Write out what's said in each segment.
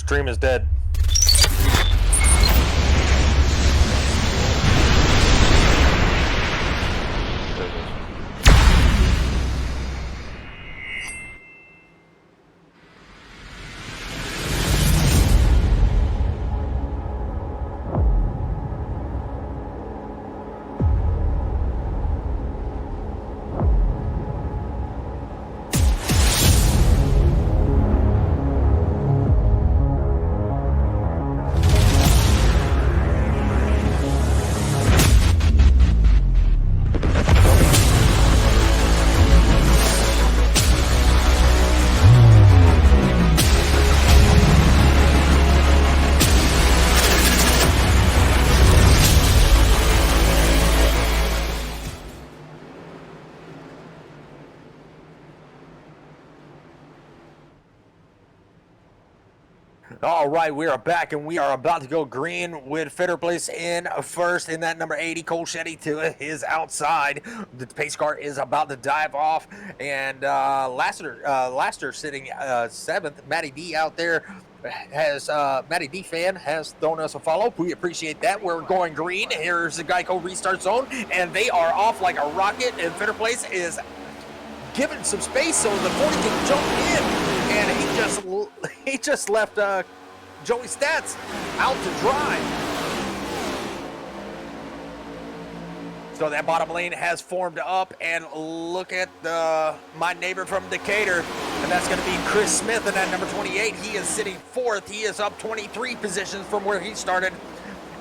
Stream is dead. There it is. All right, we are back, and we are about to go green with Fitter Place in first in that number 80. Cole Shetty to his outside. The pace car is about to dive off, and Laster sitting seventh. Matty D out there has Matty D fan has thrown us a follow. We appreciate that. We're going green. Here's the Geico restart zone, and they are off like a rocket. And Fitter Place is given some space so the 40 can jump in, and he just left Joey Stats out to dry. So that bottom lane has formed up, and look at my neighbor from Decatur, and that's going to be Chris Smith in that number 28. He is sitting fourth. He is up 23 positions from where he started,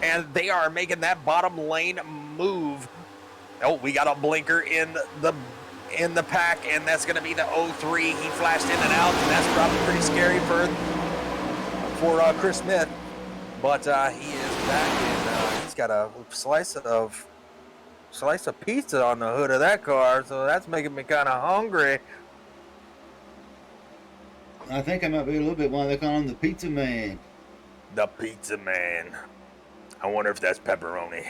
and they are making that bottom lane move. Oh, we got a blinker in the pack, and that's going to be the 03. He flashed in and out, and that's probably pretty scary for Chris Smith. But he is back, and he's got a slice of pizza on the hood of that car, so that's making me kind of hungry. I think I might be a little bit why they call him the Pizza Man. The Pizza Man. I wonder if that's pepperoni.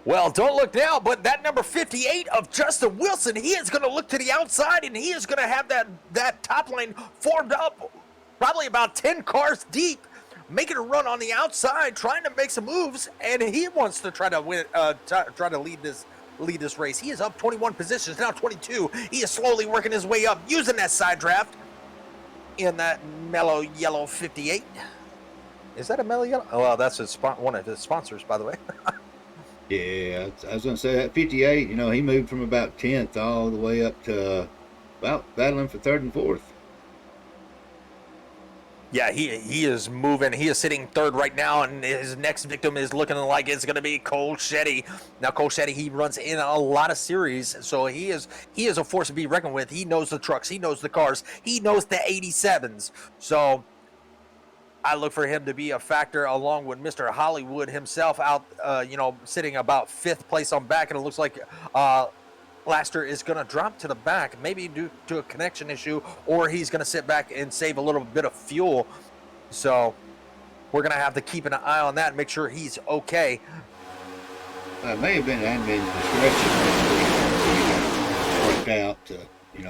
Well, don't look now, but that number 58 of Justin Wilson, he is going to look to the outside, and he is going to have that top lane formed up probably about 10 cars deep, making a run on the outside, trying to make some moves, and he wants to try to win, try to lead this race. He is up 21 positions, now 22. He is slowly working his way up, using that side draft in that mellow yellow 58. Is that a mellow yellow? Oh, well, that's one of his sponsors, by the way. Yeah, I was going to say that 58, he moved from about 10th all the way up to about battling for 3rd and 4th. Yeah, he is moving. He is sitting third right now, and his next victim is looking like it's going to be Cole Shetty. Now, Cole Shetty, he runs in a lot of series, so he is a force to be reckoned with. He knows the trucks. He knows the cars. He knows the 87s. So I look for him to be a factor along with Mr. Hollywood himself out, sitting about 5th place on back, and it looks like Laster is going to drop to the back, maybe due to a connection issue, or he's going to sit back and save a little bit of fuel. So we're going to have to keep an eye on that and make sure he's okay. It may have been admin's discretion worked out to,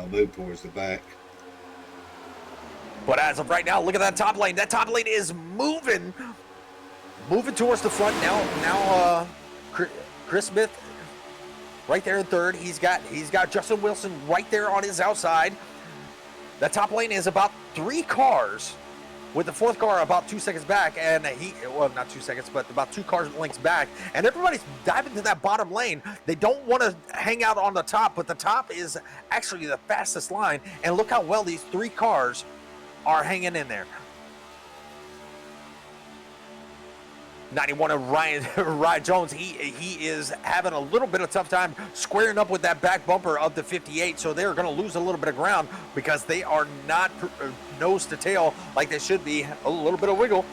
move towards the back. But as of right now, look at that top lane. That top lane is moving towards the front now. Chris Smith right there in third. He's got Justin Wilson right there on his outside. That top lane is about 3 cars, with the 4th car about 2 seconds back, and not 2 seconds, but about 2 cars lengths back. And everybody's diving to that bottom lane. They don't want to hang out on the top, but the top is actually the fastest line. And look how well these 3 cars are hanging in there. 91 of Ryan Jones, he is having a little bit of tough time squaring up with that back bumper of the 58, so they're going to lose a little bit of ground because they are not nose to tail like they should be. A little bit of wiggle.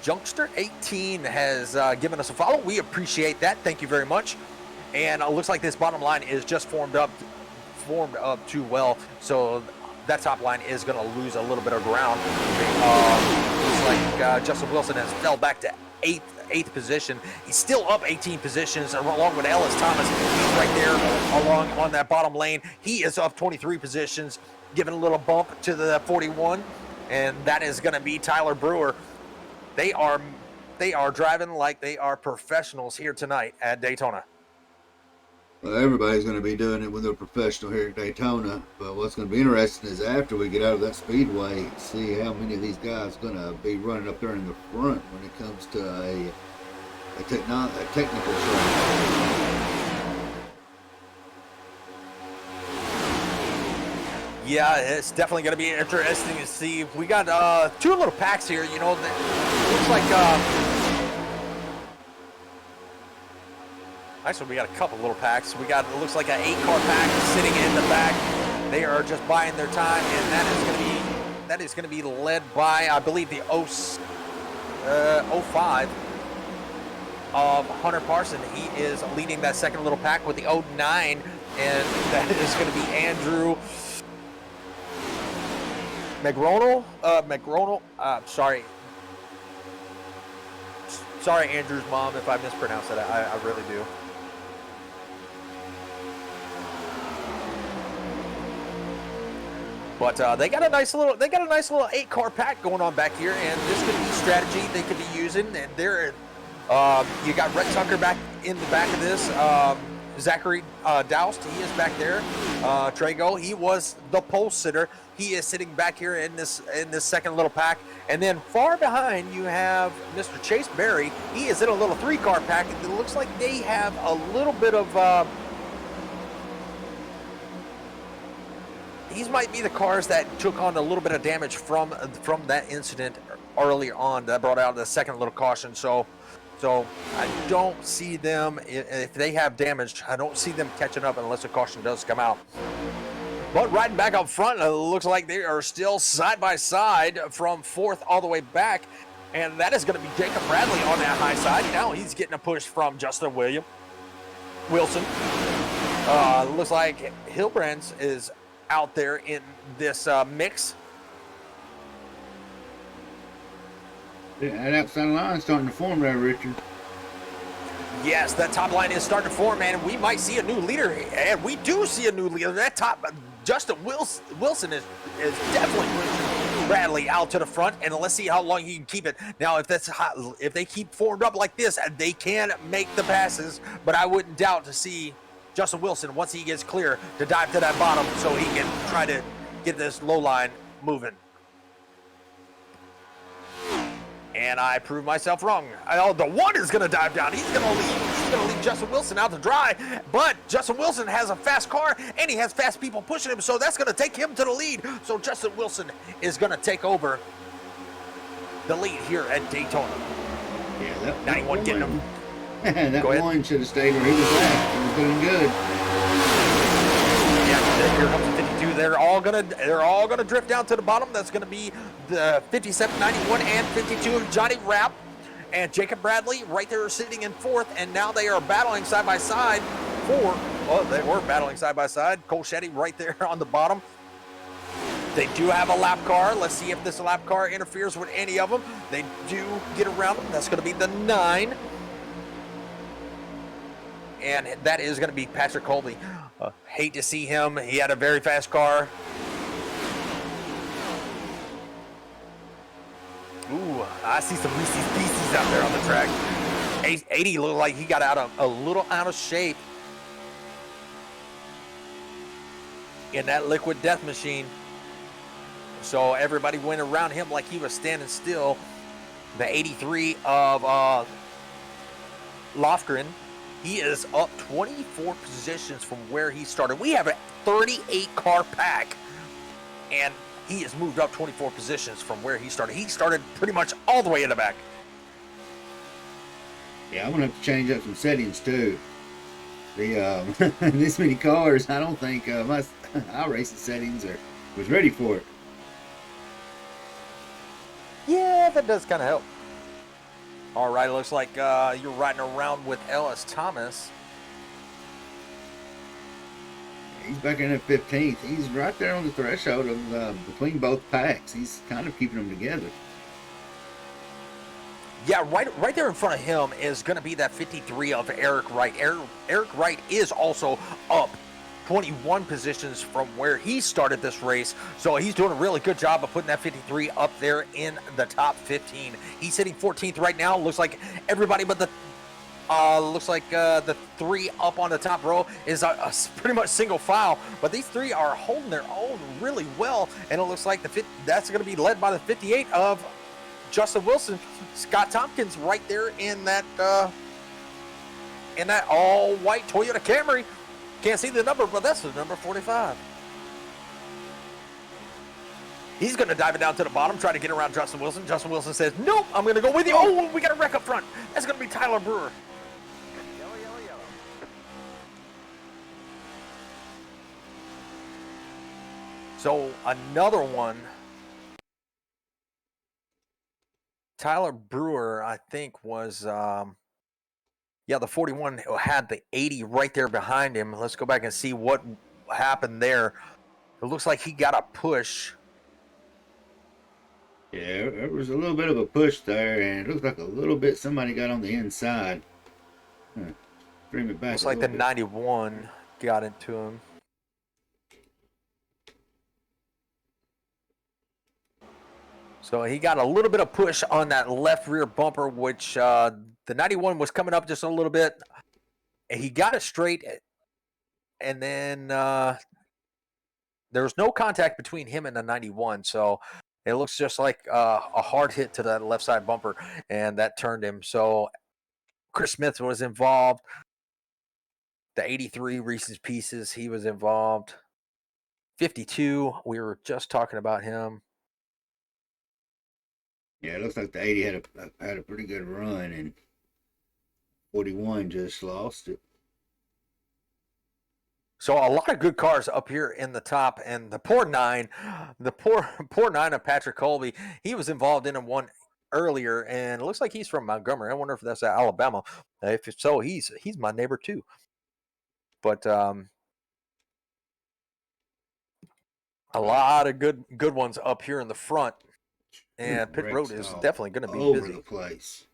Junkster 18 has given us a follow. We appreciate that. Thank you very much. And it looks like this bottom line is just formed up too well, so that top line is going to lose a little bit of ground. Looks like Justin Wilson has fell back to eighth position. He's still up 18 positions along with Ellis Thomas. He's right there along on that bottom lane. He is up 23 positions, giving a little bump to the 41, and that is going to be Tyler Brewer. They are driving like they are professionals here tonight at Daytona. Well, everybody's going to be doing it when they're professional here at Daytona. But what's going to be interesting is after we get out of that speedway, see how many of these guys are going to be running up there in the front when it comes to a technical track. Yeah, it's definitely going to be interesting to see. We got 2 little packs here. You know, that looks like. Actually, we got a couple little packs. We got, it looks like an 8-car pack sitting in the back. They are just buying their time, and that is going to be led by, I believe, the 05 of Hunter Parson. He is leading that second little pack with the 09, and that is going to be Andrew McRonald. Sorry, Andrew's mom, if I mispronounce that. I really do. But they got a nice little 8-car pack going on back here, and this could be strategy they could be using. And there, you got Rhett Tucker back in the back of this. Zachary Doust, he is back there. Trago, he was the pole sitter. He is sitting back here in this second little pack. And then far behind, you have Mr. Chase Berry. He is in a little 3-car pack. It looks like they have a little bit of. These might be the cars that took on a little bit of damage from that incident earlier on that brought out the second little caution. So I don't see them, if they have damage, I don't see them catching up unless a caution does come out. But riding back up front, it looks like they are still side by side from 4th all the way back. And that is going to be Jacob Bradley on that high side. Now he's getting a push from Justin Wilson. Looks like Hilbrands is out there in this mix. Yeah, that outside line starting to form there, Richard. Yes, that top line is starting to form, and we might see a new leader, and we do see a new leader. That top, Justin Wilson is definitely pushing Bradley out to the front, and let's see how long he can keep it. Now, if they keep formed up like this, they can make the passes, but I wouldn't doubt to see Justin Wilson, once he gets clear, to dive to that bottom so he can try to get this low line moving. And I proved myself wrong. The 1 is going to dive down. He's going to leave Justin Wilson out to dry. But Justin Wilson has a fast car, and he has fast people pushing him, so that's going to take him to the lead. So Justin Wilson is going to take over the lead here at Daytona. Yeah, that 91 getting him. That one should have stayed where he was at. He was doing good. Yeah, here comes the 52. They're all gonna drift down to the bottom. That's gonna be the 57, 91, and 52 of Johnny Rapp and Jacob Bradley right there sitting in 4th, and now they are battling side by side they were battling side by side. Cole Shetty right there on the bottom. They do have a lap car. Let's see if this lap car interferes with any of them. They do get around them. That's gonna be the 9. And that is going to be Patrick Colby. Hate to see him. He had a very fast car. Ooh, I see some Reese's Pieces out there on the track. 80 looked like he got a little out of shape in that liquid death machine. So everybody went around him like he was standing still. The 83 of Lofgren. He is up 24 positions from where he started. We have a 38-car pack, and he has moved up 24 positions from where he started. He started pretty much all the way in the back. Yeah, I'm going to have to change up some settings, too. This many cars, I don't think my iRacing settings was ready for it. Yeah, that does kind of help. All right, it looks like you're riding around with Ellis Thomas. He's back in at 15th. He's right there on the threshold of between both packs. He's kind of keeping them together. Yeah, right there in front of him is going to be that 53 of Eric Wright. Eric Wright is also up 21 positions from where he started this race, so he's doing a really good job of putting that 53 up there in the top 15. He's sitting 14th right now. Looks like everybody but the the three up on the top row is a pretty much single file, but these three are holding their own really well, and it looks like that's going to be led by the 58 of Justin Wilson. Scott Tompkins right there in that all-white Toyota Camry. Can't see the number, but that's the number 45. He's going to dive it down to the bottom, try to get around Justin Wilson. Justin Wilson says, nope, I'm going to go with you. Oh, we got a wreck up front. That's going to be Tyler Brewer. Yellow, yellow, yellow. So another one. Tyler Brewer, I think, was, the 41 had the 80 right there behind him. Let's go back and see what happened there. It looks like he got a push. Yeah, there was a little bit of a push there, and it looks like a little bit somebody got on the inside. Stream it back. Looks like the 91 got into him. So he got a little bit of push on that left rear bumper, which the 91 was coming up just a little bit. He got it straight, and then there was no contact between him and the 91. So it looks just like a hard hit to that left side bumper, and that turned him. So Chris Smith was involved. The 83 Reese's Pieces, he was involved. 52, we were just talking about him. Yeah, it looks like the 80 had a pretty good run, and 41 just lost it. So a lot of good cars up here in the top, and the poor 9 of Patrick Colby, he was involved in one earlier, and it looks like he's from Montgomery. I wonder if that's Alabama. If so, he's my neighbor too. But a lot of good ones up here in the front. And pit road is definitely going to be over busy. the place.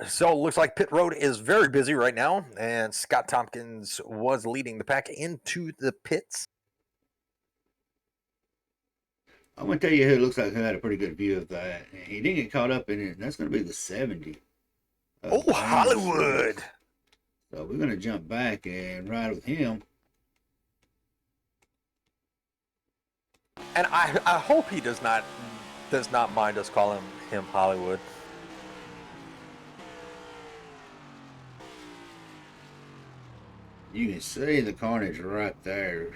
So it looks like pit road is very busy right now, and Scott Tompkins was leading the pack into the pits. I'm going to tell you who looks like he had a pretty good view of that. He didn't get caught up in it, and that's going to be the 70. Oh, Hollywood. So we're going to jump back and ride with him. And I hope he does not mind us calling him Hollywood. You can see the carnage right there.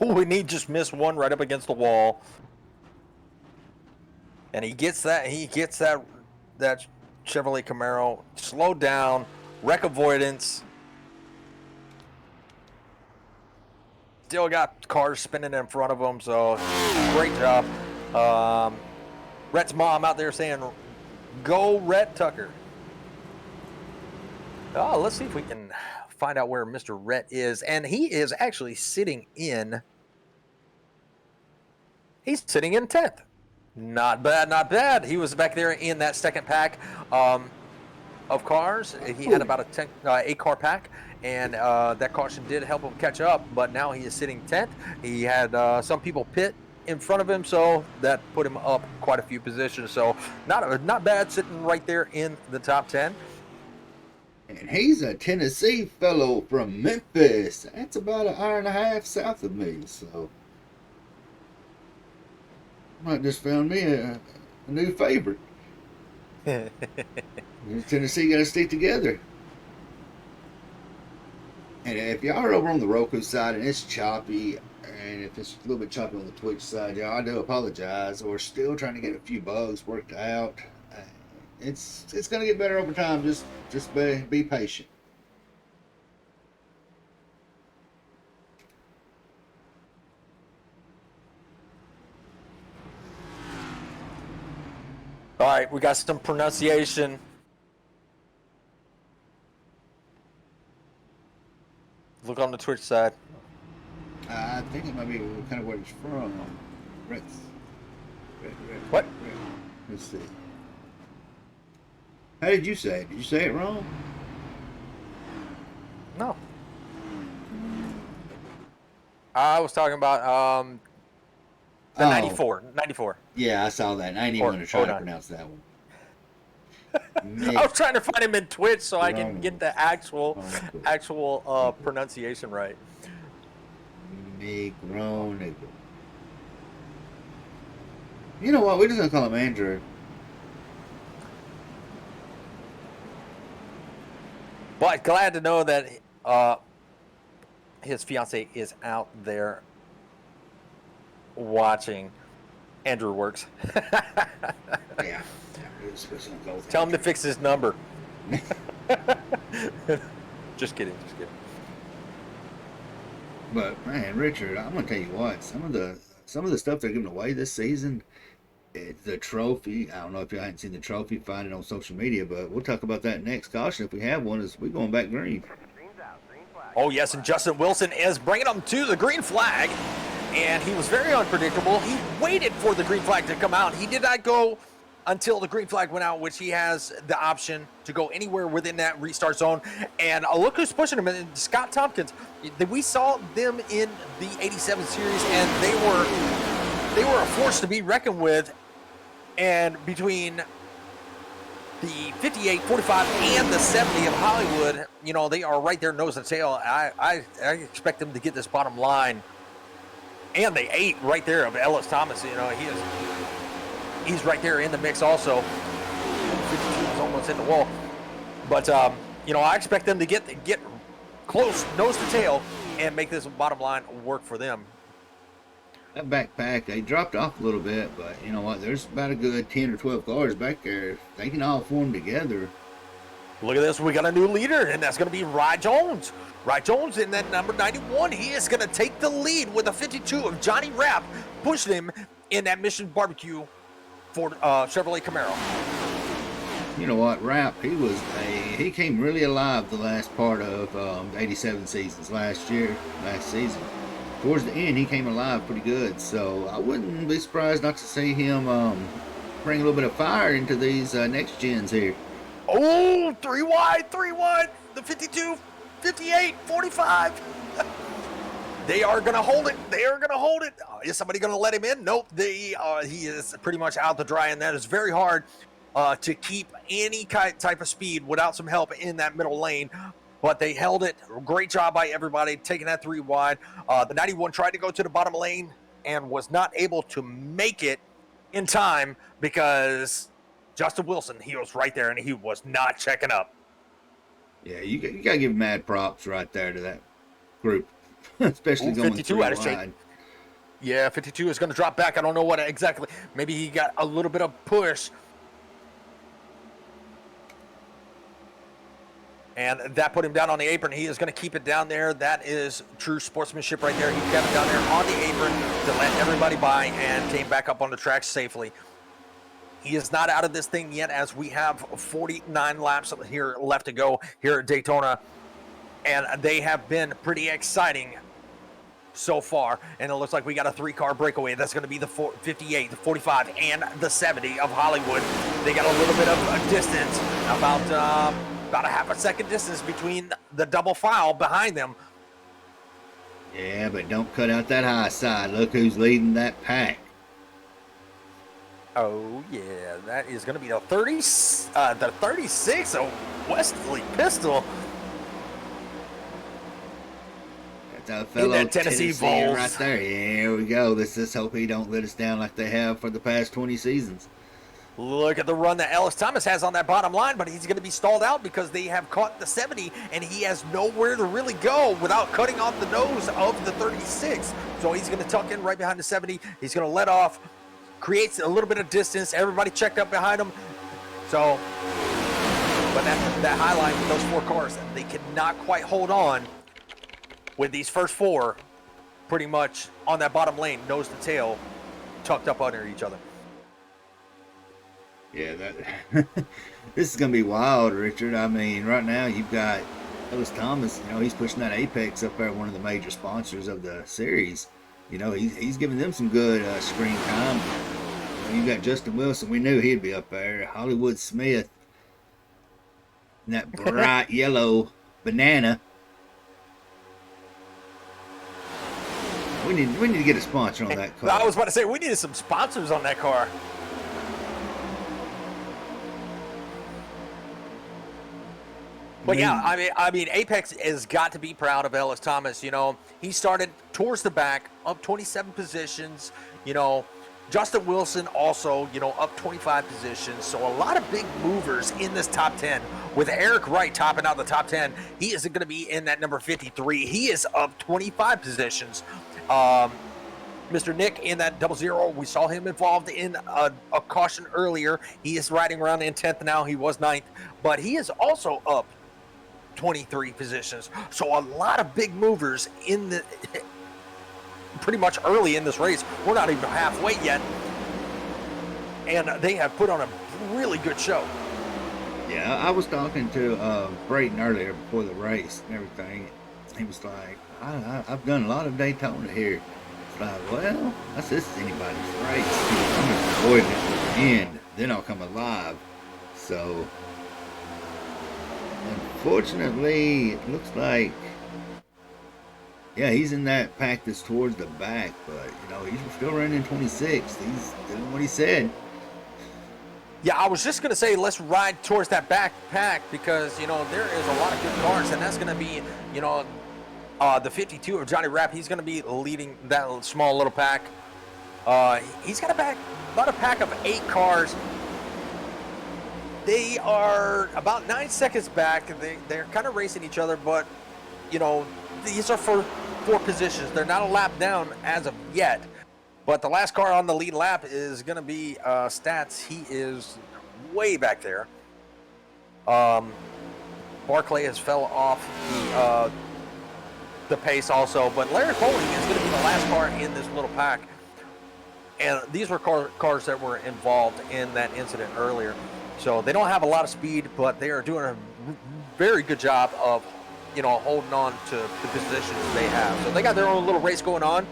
Oh, and he just missed one right up against the wall. And he gets that Chevrolet Camaro slowed down, wreck avoidance. Still got cars spinning in front of him, so great job. Rhett's mom out there saying, go Rhett Tucker. Oh, let's see if we can find out where Mr. Rhett is. And he is actually sitting in 10th. Not bad, not bad. He was back there in that second pack of cars. He had about a 8-car pack, and that caution did help him catch up, but now he is sitting 10th. He had some people pit in front of him, so that put him up quite a few positions. So not bad, sitting right there in the top 10. And he's a Tennessee fellow from Memphis. That's about an hour and a half south of me, so might just found me a new favorite. Tennessee got to stick together. And if y'all are over on the Roku side and it's choppy, and if it's a little bit choppy on the Twitch side, y'all, I do apologize. We're still trying to get a few bugs worked out. It's going to get better over time. Just be patient. All right, we got some pronunciation. Look on the Twitch side. I think it might be kind of where he's from. Rex. What? Let's see. How did you say it? Did you say it wrong? No. I was talking about the Oh. 94. 94. Yeah, I saw that. And I didn't even Or want to try to 09. pronounce that one. I was trying to find him in Twitch so I can Wrong. get the actual pronunciation right. Migronic. You know what? We're just gonna call him Andrew. But glad to know that his fiance is out there watching Andrew Works. Yeah. Tell him to fix his number. Just kidding. But man, Richard, I'm gonna tell you what. Some of the stuff they're giving away this season, the trophy. I don't know if you haven't seen the trophy. Find it on social media, but we'll talk about that next. Caution, if we have one, is we going back green. Green's out. Green flag. Oh, yes, and Justin Wilson is bringing them to the green flag, and he was very unpredictable. He waited for the green flag to come out. He did not go until the green flag went out, which he has the option to go anywhere within that restart zone. And look who's pushing him, and Scott Tompkins. We saw them in the 87 series, and they were a force to be reckoned with. And between the 58, 45, and the 70 of Hollywood, you know, they are right there nose and tail. I expect them to get this bottom line. And they ate right there of Ellis Thomas. You know, he's right there in the mix also. 52 is almost in the wall. But, you know, I expect them to get close, nose to tail, and make this bottom line work for them. That backpack, they dropped off a little bit, but you know what? There's about a good 10 or 12 cars back there. If they can all form together. Look at this. We got a new leader, and that's going to be Rye Jones. Rye Jones in that number 91. He is going to take the lead with a 52 of Johnny Rapp, pushing him in that Mission Barbecue for Chevrolet Camaro. You know what? Rapp, he came really alive the last part of the 87 seasons last season. Towards the end, he came alive pretty good, so I wouldn't be surprised not to see him bring a little bit of fire into these next gens here. Oh, 3 wide, the 52, 58, 45. They are going to hold it. Is somebody going to let him in? Nope. He is pretty much out to dry, and that is very hard to keep any type of speed without some help in that middle lane. But they held it. Great job by everybody taking that 3 wide. The 91 tried to go to the bottom lane and was not able to make it in time because Justin Wilson, he was right there and he was not checking up. Yeah, you got to give mad props right there to that group, especially going 3 wide. Yeah, 52 is going to drop back. I don't know what exactly. Maybe he got a little bit of push. And that put him down on the apron. He is going to keep it down there. That is true sportsmanship right there. He kept it down there on the apron to let everybody by and came back up on the track safely. He is not out of this thing yet, as we have 49 laps here left to go here at Daytona. And they have been pretty exciting so far. And it looks like we got a 3-car breakaway. That's going to be the 58, the 45, and the 70 of Hollywood. They got a little bit of a distance, about a half a second distance between the double file behind them. Yeah, but don't cut out that high side. Look who's leading that pack. Oh, yeah, that is going to be the 36 of Wesley Pistol. That's our fellow that Tennessee Vols right there. Yeah, here we go. Let's just hope he don't let us down like they have for the past 20 seasons. Look at the run that Ellis Thomas has on that bottom line, but he's going to be stalled out because they have caught the 70, and he has nowhere to really go without cutting off the nose of the 36. So he's going to tuck in right behind the 70. He's going to let off, creates a little bit of distance. Everybody checked up behind him. So, but that high line with those 4 cars, they cannot quite hold on with these first 4 pretty much on that bottom lane, nose to tail, tucked up under each other. Yeah, this is going to be wild, Richard. I mean, right now you've got Ellis Thomas. You know, he's pushing that Apex up there, one of the major sponsors of the series. You know, he's giving them some good screen time. You got Justin Wilson. We knew he'd be up there. Hollywood Smith. And that bright yellow banana. We need to get a sponsor on that car. I was about to say, we needed some sponsors on that car. But yeah, I mean, Apex has got to be proud of Ellis Thomas. You know, he started towards the back, up 27 positions. You know, Justin Wilson also, you know, up 25 positions. So a lot of big movers in this top 10. With Eric Wright topping out the top 10, he is going to be in that number 53. He is up 25 positions. Mr. Nick in that 00, we saw him involved in a caution earlier. He is riding around in 10th now. He was 9th, but he is also up 23 positions. So a lot of big movers in the pretty much early in this race. We're not even halfway yet, and they have put on a really good show. Yeah, I was talking to Brayton earlier before the race and everything. He was like, I've done a lot of Daytona here. It's like, well, this is anybody's race. I'm just avoiding it to the end. Then I'll come alive. So unfortunately, it looks like, yeah, he's in that pack that's towards the back, but, you know, he's still running 26. He's doing what he said. Yeah, I was just going to say, let's ride towards that back pack because, you know, there is a lot of good cars, and that's going to be, you know, the 52 of Johnny Rapp. He's going to be leading that small little pack. He's got about a pack of 8 cars. They are about 9 seconds back. They're kind of racing each other, but, you know, these are for 4 positions. They're not a lap down as of yet. But the last car on the lead lap is going to be Stats. He is way back there. Barclay has fell off the pace also. But Larry Foley is going to be the last car in this little pack. And these were cars that were involved in that incident earlier. So they don't have a lot of speed, but they are doing a very good job of, you know, holding on to the positions they have. So they got their own little race going on.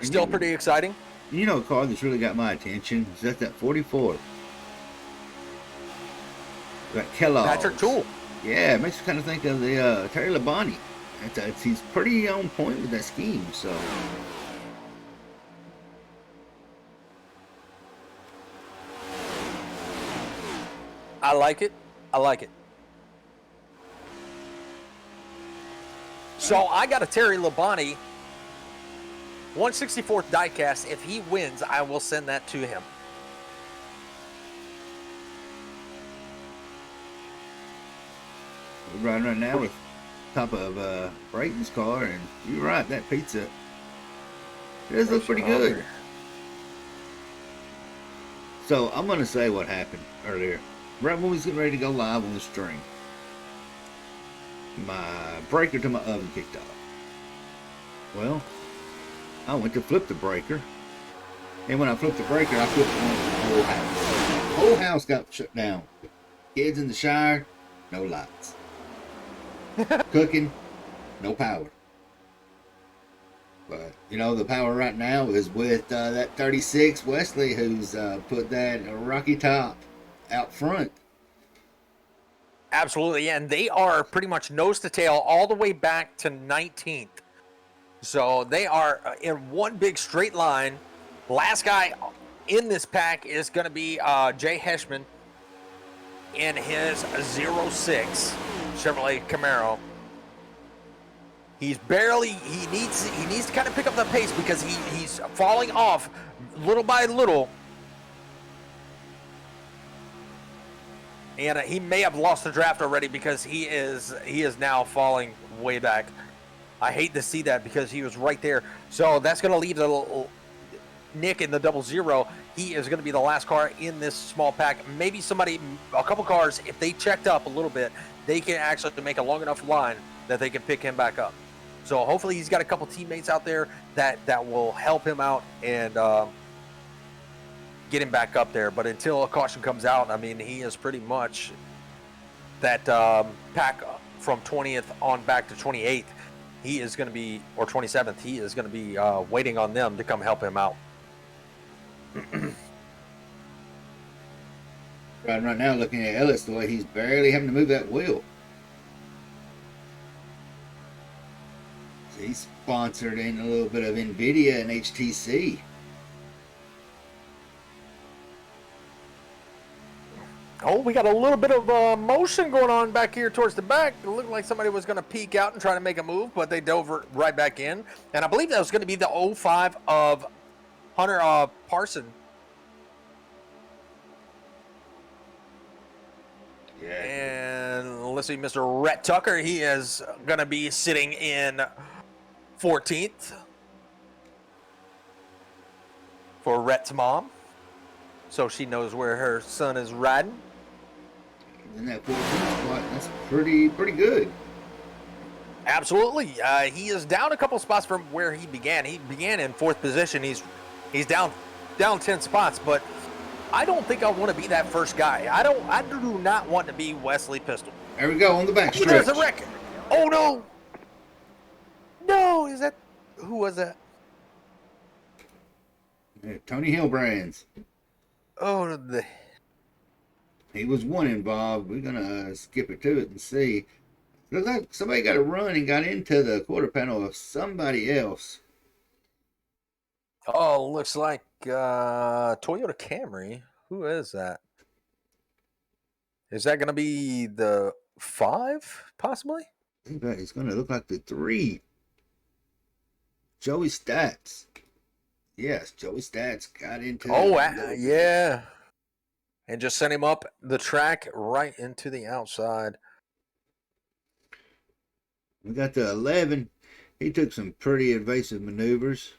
Still pretty exciting. You know, a car that's really got my attention is that 44. That Kellogg. Patrick Toole. Yeah, it makes me kind of think of the Terry Labonte. He's pretty on point with that scheme, so. I like it. I like it. So I got a Terry Labonte 1/64th diecast. If he wins, I will send that to him. We're riding right now with top of Brayton's car, and you're right, that pizza does look pretty good. So I'm gonna say what happened earlier. Right when we was getting ready to go live on the stream, my breaker to my oven kicked off. Well, I went to flip the breaker, and when I flipped the breaker, I flipped on the whole house. The whole house got shut down. Kids in the shower, no lights. Cooking, no power. But, you know, the power right now is with that 36 Wesley, who's put that Rocky Top out front. Absolutely, and they are pretty much nose to tail all the way back to 19th. So they are in one big straight line. Last guy in this pack is going to be Jay Heschman in his 06 Chevrolet Camaro. He needs to kind of pick up the pace because he's falling off little by little. And he may have lost the draft already because he is now falling way back. I hate to see that because he was right there. So that's going to leave the Nick in the 00. He is going to be the last car in this small pack. Maybe a couple cars, if they checked up a little bit, they can actually make a long enough line that they can pick him back up. So hopefully he's got a couple teammates out there that will help him out and get him back up there. But until a caution comes out, I mean, he is pretty much that pack from 20th on back to 28th. He is going to be, or 27th, he is going to be waiting on them to come help him out. Right now, looking at Ellis, the way he's barely having to move that wheel. So he's sponsored in a little bit of NVIDIA and HTC. Oh, we got a little bit of motion going on back here towards the back. It looked like somebody was going to peek out and try to make a move, but they dove right back in. And I believe that was going to be the 05 of Hunter Parson. Yeah. And let's see, Mr. Rhett Tucker, he is going to be sitting in 14th for Rhett's mom. So she knows where her son is riding. In that 14th spot, that's pretty good. Absolutely. He is down a couple spots from where he began. He began in 4th position. He's down 10 spots, but I don't think I want to be that first guy. I do not want to be Wesley Pistol. There we go on the back He stretch. does a wreck. Oh no. No, who was that? Yeah, Tony Hillbrands. Oh, He was one involved. We're gonna skip it to it and see. Looks like somebody got a run and got into the quarter panel of somebody else. Oh, looks like Toyota Camry. Who is that? Is that going to be the 5, possibly? I think that is gonna look like the 3. Joey Stats. Yes, Joey Stats got into. Oh, yeah. And just sent him up the track right into the outside. We got the 11. He took some pretty evasive maneuvers.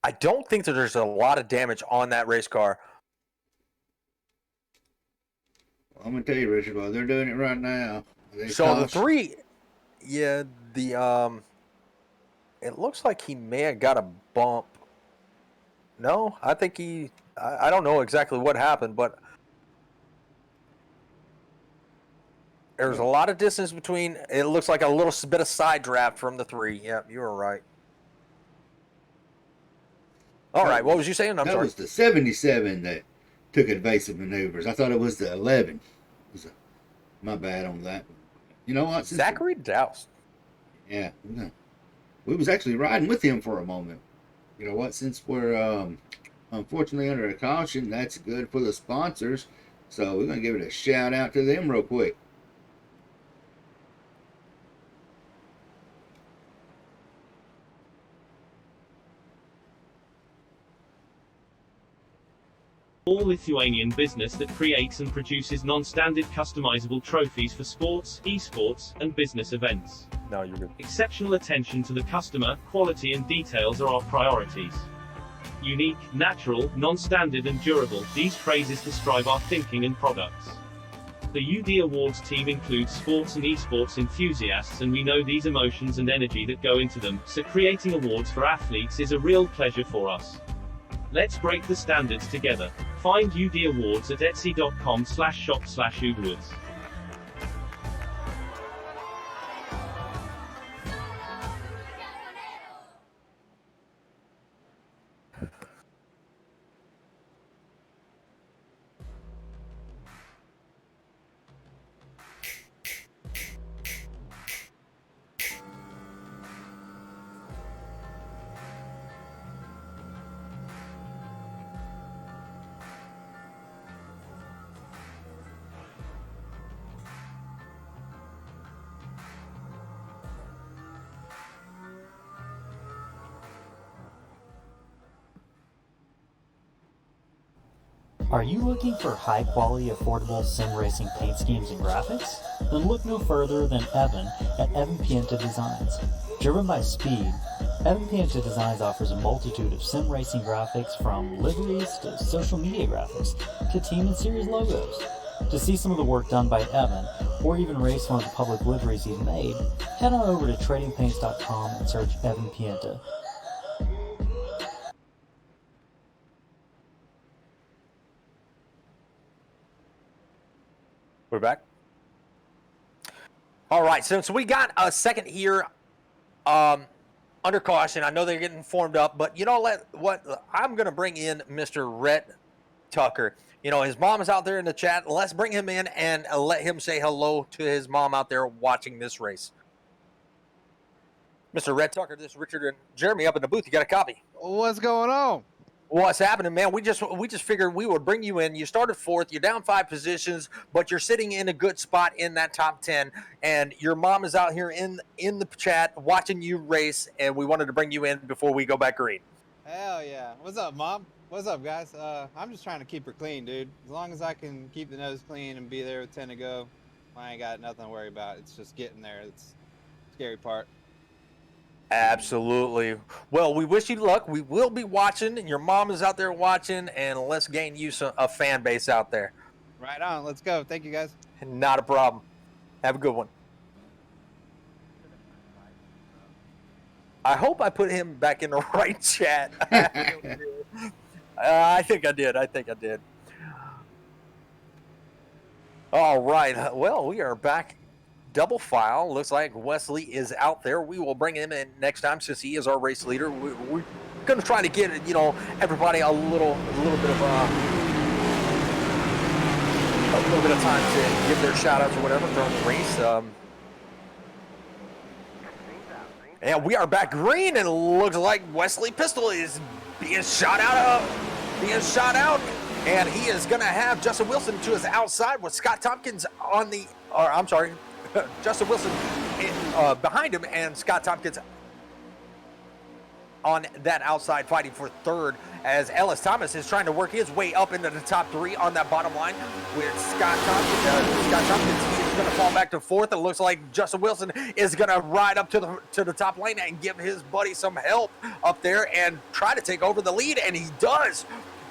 I don't think that there's a lot of damage on that race car. Well, I'm gonna tell you, Richard, while they're doing it right now. So the 3, yeah, it looks like he may have got a bump. No, I think I don't know exactly what happened, but there's a lot of distance between. It looks like a little bit of side draft from the 3. Yeah, you were right. All right, what was you saying? I'm that sorry. was the 77 that took evasive maneuvers. I thought it was the 11. My bad on that. You know what? Zachary Doust. Yeah, we was actually riding with him for a moment. You know what? Since we're unfortunately under a caution, that's good for the sponsors. So we're gonna give it a shout out to them real quick. All Lithuanian business that creates and produces non-standard customizable trophies for sports, esports, and business events. No, you're good. Exceptional attention to the customer, quality and details are our priorities. Unique, natural, non-standard and durable, these phrases describe our thinking and products. The UD Awards team includes sports and esports enthusiasts, and we know these emotions and energy that go into them, so creating awards for athletes is a real pleasure for us. Let's break the standards together. Find UD Awards at etsy.com/shop/udwards. Are you looking for high-quality, affordable sim racing paint schemes and graphics? Then look no further than Evan at Evan Pienta Designs. Driven by speed, Evan Pienta Designs offers a multitude of sim racing graphics, from liveries to social media graphics to team and series logos. To see some of the work done by Evan, or even race one of the public liveries he's made, head on over to tradingpaints.com and search Evan Pienta. We're back. All right, since we got a second here, under caution. I know they're getting formed up, but you know what? I'm going to bring in Mr. Rhett Tucker. You know, his mom is out there in the chat. Let's bring him in and let him say hello to his mom out there watching this race. Mr. Rhett Tucker, this is Richard and Jeremy up in the booth. You got a copy? What's going on? What's happening, man? We just figured we would bring you in. You started fourth. You're down 5 positions, but you're sitting in a good spot in that top 10. And your mom is out here in the chat watching you race, and we wanted to bring you in before we go back green. Hell yeah. What's up, Mom? What's up, guys? I'm just trying to keep her clean, dude. As long as I can keep the nose clean and be there with 10 to go, I ain't got nothing to worry about. It's just getting there. It's the scary part. Absolutely. Well, we wish you luck. We will be watching, and your mom is out there watching, and let's gain you a fan base out there. Right on. Let's go. Thank you, guys. Not a problem. Have a good one. I hope I put him back in the right chat. I think I did. All right. Well, we are back. Double file. Looks like Wesley is out there. We will bring him in next time since he is our race leader. We're going to try to get, everybody a little bit of time to give their shout outs or whatever during the race. And we are back green, and it looks like Wesley Pistol is being shot out. And he is going to have Justin Wilson to his outside with Scott Tompkins Justin Wilson behind him, and Scott Tompkins on that outside fighting for third, as Ellis Thomas is trying to work his way up into the top 3 on that bottom line with Scott Tompkins. Scott Tompkins is going to fall back to fourth. It looks like Justin Wilson is going to ride up to the top lane and give his buddy some help up there and try to take over the lead, and he does,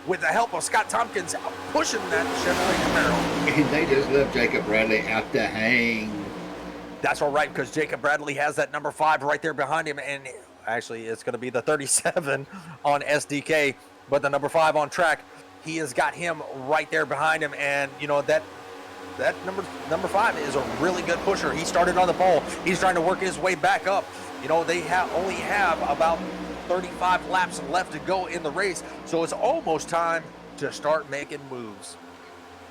with the help of Scott Tompkins pushing that Chevrolet Camaro. And they just left Jacob Bradley out to hang. That's all right, because Jacob Bradley has that number 5 right there behind him, and actually it's going to be the 37 on SDK, but the number 5 on track, he has got him right there behind him, and that number 5 is a really good pusher. He started on the pole. He's trying to work his way back up. They only have about 35 laps left to go in the race, so it's almost time to start making moves.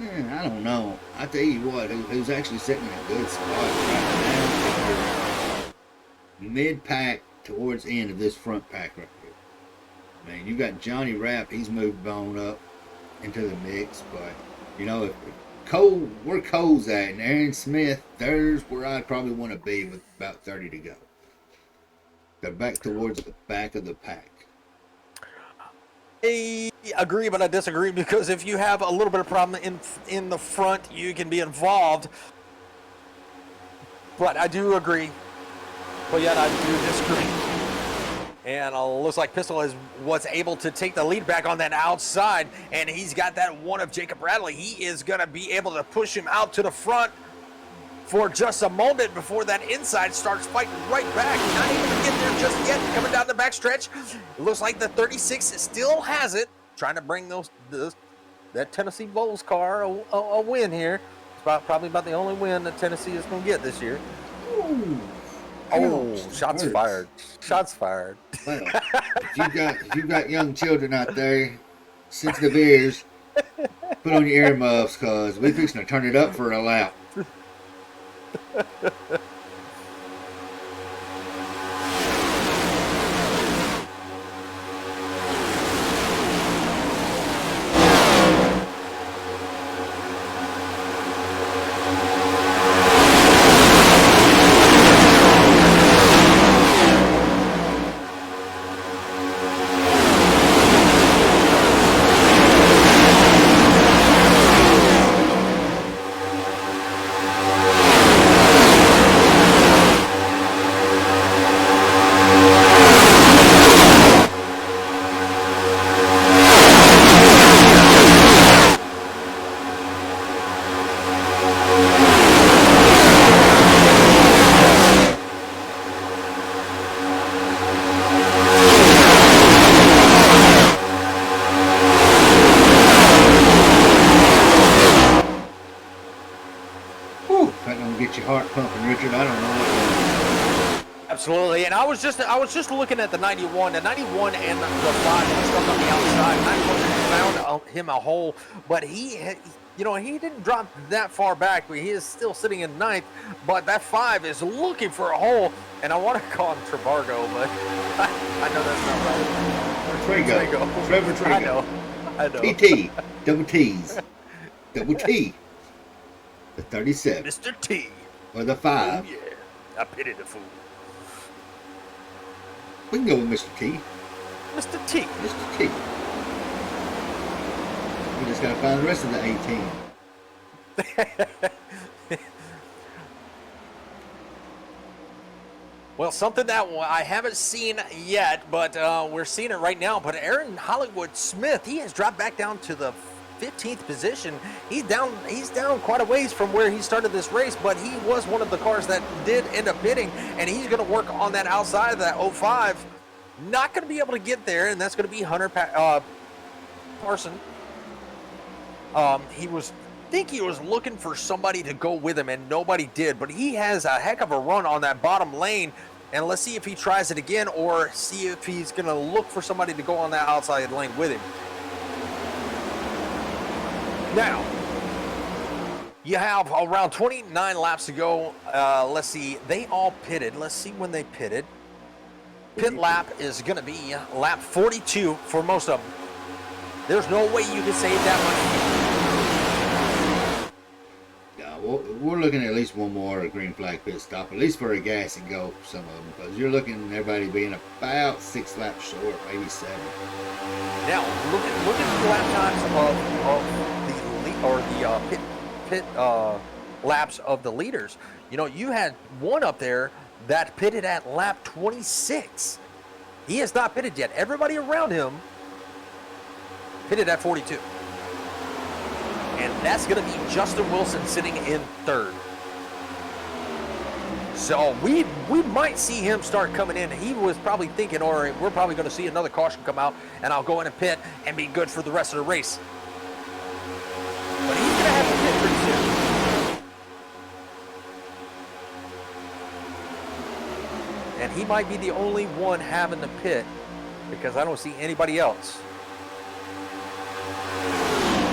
I don't know. I tell you what, who's actually sitting in a good spot right now. Mid-pack towards the end of this front pack right here. Man, you got Johnny Rapp. He's moved on up into the mix, but if Cole, where Cole's at, and Aaron Smith, there's where I'd probably want to be with about 30 to go. They're back towards the back of the pack. I agree, but I disagree, because if you have a little bit of problem in the front, you can be involved. But I do agree. But yet I do disagree. And looks like Pistol was able to take the lead back on that outside, and he's got that one of Jacob Bradley. He is going to be able to push him out to the front for just a moment before that inside starts fighting right back. Not able to get there just yet. Coming down the backstretch. It looks like the 36 still has it. Trying to bring that Tennessee Bowls car a win here. It's probably about the only win that Tennessee is going to get this year. Ooh. Shots fired. Shots fired. Well, if you've got young children out there, sensitive ears, put on your earmuffs, because we're fixing to turn it up for a lap. Absolutely, and I was just looking at the 91. The 91 and the 5 was stuck on the outside. 91 found him a hole, but he didn't drop that far back. He is still sitting in ninth, but that 5 is looking for a hole, and I want to call him Trebargo, but I know that's not right. Trigo. Trevor Trigo. I know. TT. Double T's. Double T. The 37. Mr. T. Or the 5. Oh, yeah. I pity the fool. We can go with Mr. T. Mr. T. Mr. T. We just gotta find the rest of the 18. Well, something that I haven't seen yet, but we're seeing it right now. But Aaron Hollywood Smith, he has dropped back down to the 15th position. He's down quite a ways from where he started this race, but he was one of the cars that did end up pitting, and he's going to work on that outside of that 05. Not going to be able to get there, and that's going to be Hunter Parson. He was looking for somebody to go with him, and nobody did, but he has a heck of a run on that bottom lane, and let's see if he tries it again or see if he's going to look for somebody to go on that outside lane with him. Now, you have around 29 laps to go. Let's see. They all pitted. Let's see when they pitted. Pit lap is going to be lap 42 for most of them. There's no way you can save that much. Yeah, we're looking at least one more green flag pit stop, at least for a gas and go for some of them, because you're looking at everybody being about 6 laps short, maybe 7. Now, look at the lap times of the pit laps of the leaders. You know, you had one up there that pitted at lap 26. He has not pitted yet. Everybody around him pitted at 42. And that's going to be Justin Wilson sitting in third. So we might see him start coming in. He was probably thinking, all right, we're probably going to see another caution come out, and I'll go in and pit and be good for the rest of the race. But he's going to have to pit pretty soon. And he might be the only one having to pit, because I don't see anybody else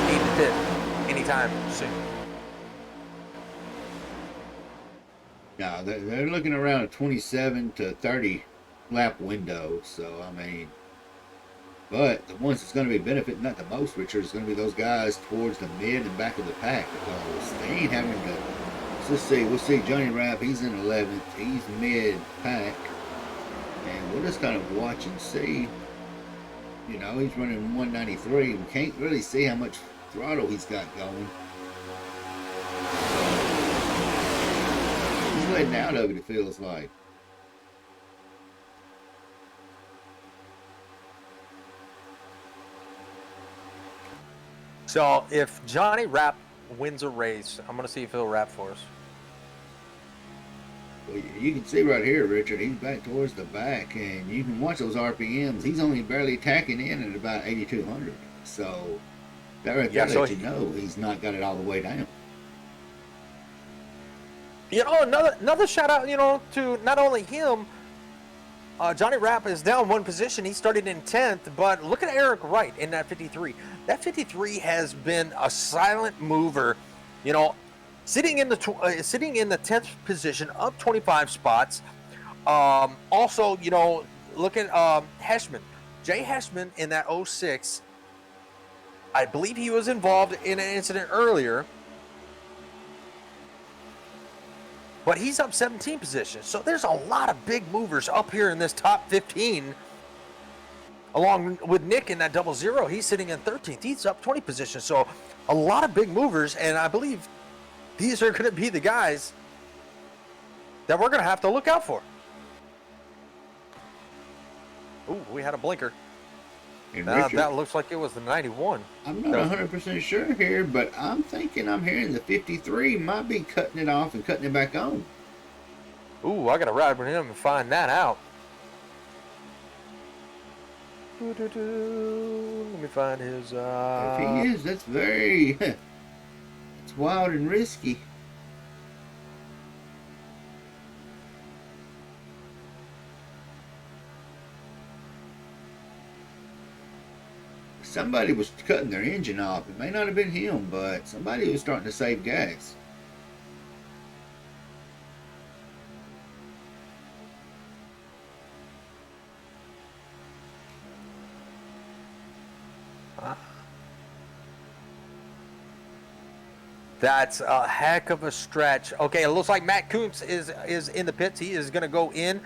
need to pit anytime soon. No, they're looking around a 27 to 30 lap window. So, I mean, but the ones that's going to be benefiting that the most, Richard, is going to be those guys towards the mid and back of the pack, because they ain't having to. So let's see. We'll see Johnny Rapp. He's in 11th. He's mid pack. And we'll just kind of watch and see. You know, he's running 193. We can't really see how much throttle he's got going. He's letting out of it, it feels like. So if Johnny Rapp wins a race, I'm going to see if he'll rap for us. Well, you can see right here, Richard, he's back towards the back, and you can watch those RPMs. He's only barely tacking in at about 8,200. So that right there lets you know he's not got it all the way down. You know, another shout out, you know, to not only him. Johnny Rapp is down one position. He started in 10th, but look at Eric Wright in that 53. That 53 has been a silent mover, you know, sitting in the 10th position, up 25 spots. Also, you know, look at Heshman, Jay Heshman in that 06. I believe he was involved in an incident earlier, but he's up 17 positions. So there's a lot of big movers up here in this top 15. Along with Nick in that 00, he's sitting in 13th. He's up 20 positions. So a lot of big movers, and I believe these are going to be the guys that we're going to have to look out for. Ooh, we had a blinker. That looks like it was the 91. I'm not 100% sure here, but I'm thinking I'm hearing the 53 might be cutting it off and cutting it back on. Ooh, I got to ride with him and find that out. Let me find his... If he is, that's very... it's wild and risky. somebody was cutting their engine off. It may not have been him, but somebody was starting to save gas. That's a heck of a stretch. Okay, it looks like Matt Kuntz is in the pits. He is going to go in.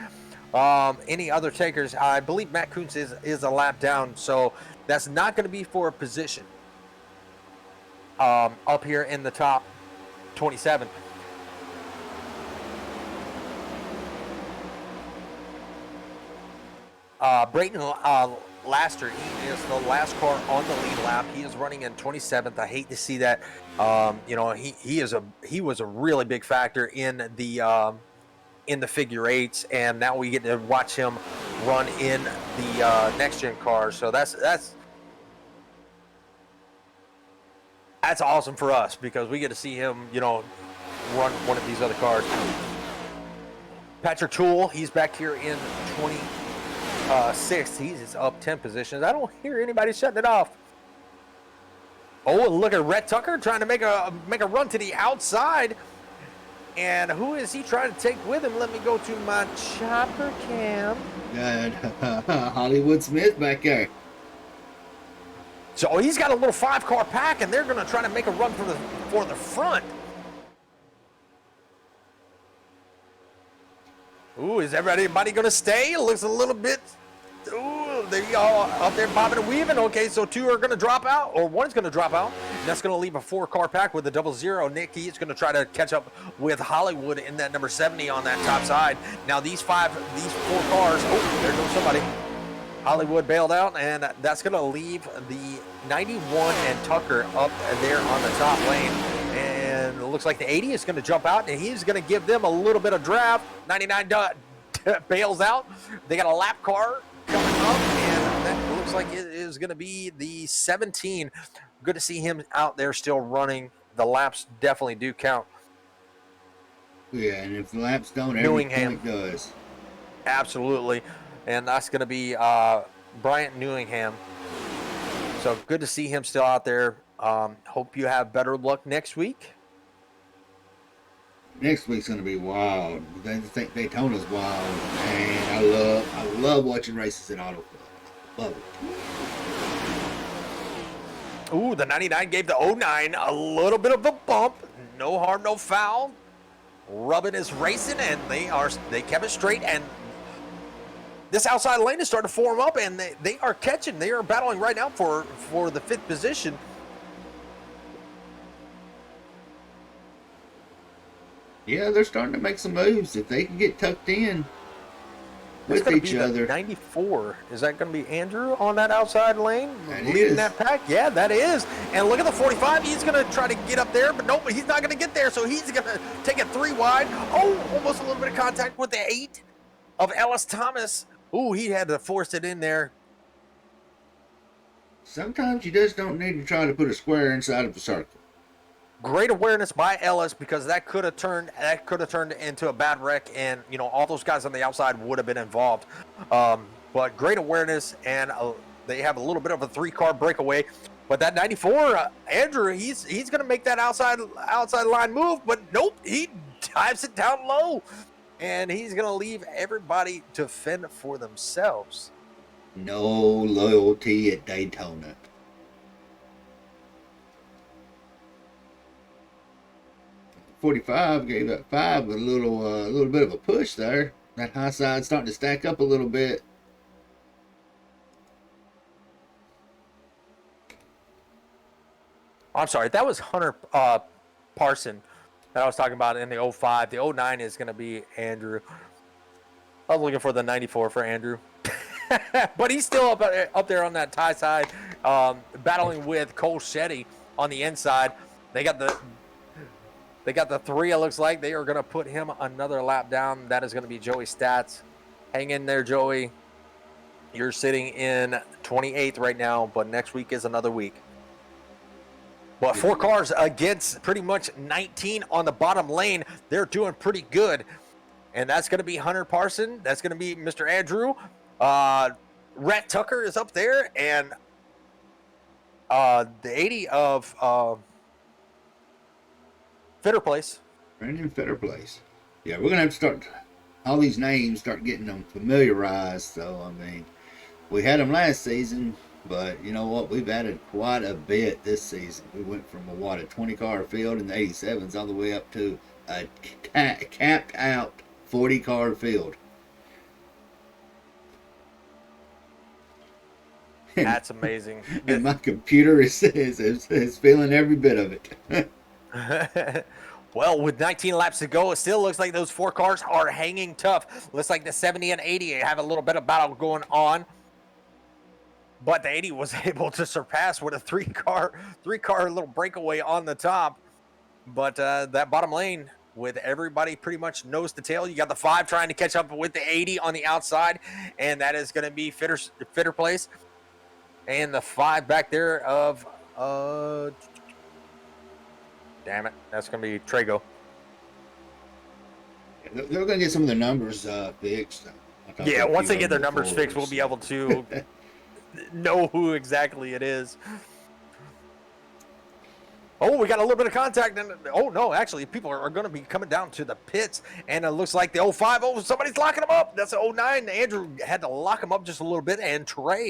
Any other takers? I believe Matt Kuntz is a lap down, so that's not going to be for a position up here in the top 27. Brayton Laster, he is the last car on the lead lap. He is running in 27th. I hate to see that. You know, he was a really big factor in the figure eights, and now we get to watch him run in the next gen car. So that's awesome for us because we get to see him, you know, run one of these other cars. Patrick Toole, he's back here in 26th. He's up 10 positions. I don't hear anybody shutting it off. Oh, and look at Rhett Tucker trying to make a run to the outside. And who is he trying to take with him? Let me go to my chopper cam. Got Hollywood Smith back there. So he's got a little 5-car pack, and they're going to try to make a run for the front. Ooh, is everybody going to stay? It looks a little bit. Ooh, they all up there bobbing and weaving. Okay, so 2 are going to drop out, or 1's going to drop out. And that's going to leave a 4-car pack with a 00. Nicky is going to try to catch up with Hollywood in that number 70 on that top side. Now these 4 cars. Oh, there goes somebody. Hollywood bailed out, and that's going to leave the 91 and Tucker up there on the top lane. And it looks like the 80 is going to jump out, and he's going to give them a little bit of draft. 99 bails out. They got a lap car coming up, and that looks like it is going to be the 17. Good to see him out there still running. The laps definitely do count. Yeah, and if the laps don't, every point does. Absolutely. And that's going to be Bryant Newingham. So good to see him still out there. Hope you have better luck next week. Next week's going to be wild. I think Daytona's wild. And I love watching races in Auto Club. Love it. Ooh, the 99 gave the 09 a little bit of a bump. No harm, no foul. Rubbin is racing, and they kept it straight. And this outside lane is starting to form up, and they are catching. They are battling right now for the 5th position. Yeah, they're starting to make some moves. If they can get tucked in with each other. 94. Is that going to be Andrew on that outside lane? That leading is. that pack? Yeah, that is. And look at the 45. He's going to try to get up there, but nope, he's not going to get there. So he's going to take it 3 wide. Oh, almost a little bit of contact with the 8 of Ellis Thomas. Ooh, he had to force it in there. Sometimes you just don't need to try to put a square inside of a circle. Great awareness by Ellis, because that could have turned into a bad wreck, and you know all those guys on the outside would have been involved. But great awareness, and they have a little bit of a 3-car breakaway. But that 94, Andrew, he's going to make that outside line move, but nope, he dives it down low, and he's going to leave everybody to fend for themselves. No loyalty at Daytona. .45 gave that 5 with a little bit of a push there. That high side starting to stack up a little bit. I'm sorry, that was Hunter Parson that I was talking about in the 05. The 09 is going to be Andrew. I was looking for the 94 for Andrew. But he's still up there on that tie side, battling with Cole Shetty on the inside. They got the 3, it looks like. They are going to put him another lap down. That is going to be Joey Stats. Hang in there, Joey. You're sitting in 28th right now, but next week is another week. But 4 cars against pretty much 19 on the bottom lane. They're doing pretty good. And that's going to be Hunter Parson. That's going to be Mr. Andrew. Rhett Tucker is up there. And The 80 of Fitter Place. Brandon Fitter Place. Yeah, we're gonna have to start all these names, start getting them familiarized. So I mean, we had them last season, but you know what? We've added quite a bit this season. We went from a 20-car field in the 87s all the way up to a capped out 40-car field. That's amazing. And my computer is feeling every bit of it. Well, with 19 laps to go, it still looks like those 4 cars are hanging tough. Looks like the 70 and 80 have a little bit of battle going on. But the 80 was able to surpass with a three-car little breakaway on the top. But that bottom lane, with everybody pretty much nose to tail, you got the 5 trying to catch up with the 80 on the outside, and that is going to be Fitter Place. And the 5 back there of damn it, that's going to be Trago. They're going to get some of the numbers fixed. Yeah, once they get their numbers fixed, we'll be able to know who exactly it is. Oh, we got a little bit of contact. And oh, no, actually, people are going to be coming down to the pits. And it looks like the 05, somebody's locking them up. That's the 09. Andrew had to lock him up just a little bit. And Tucker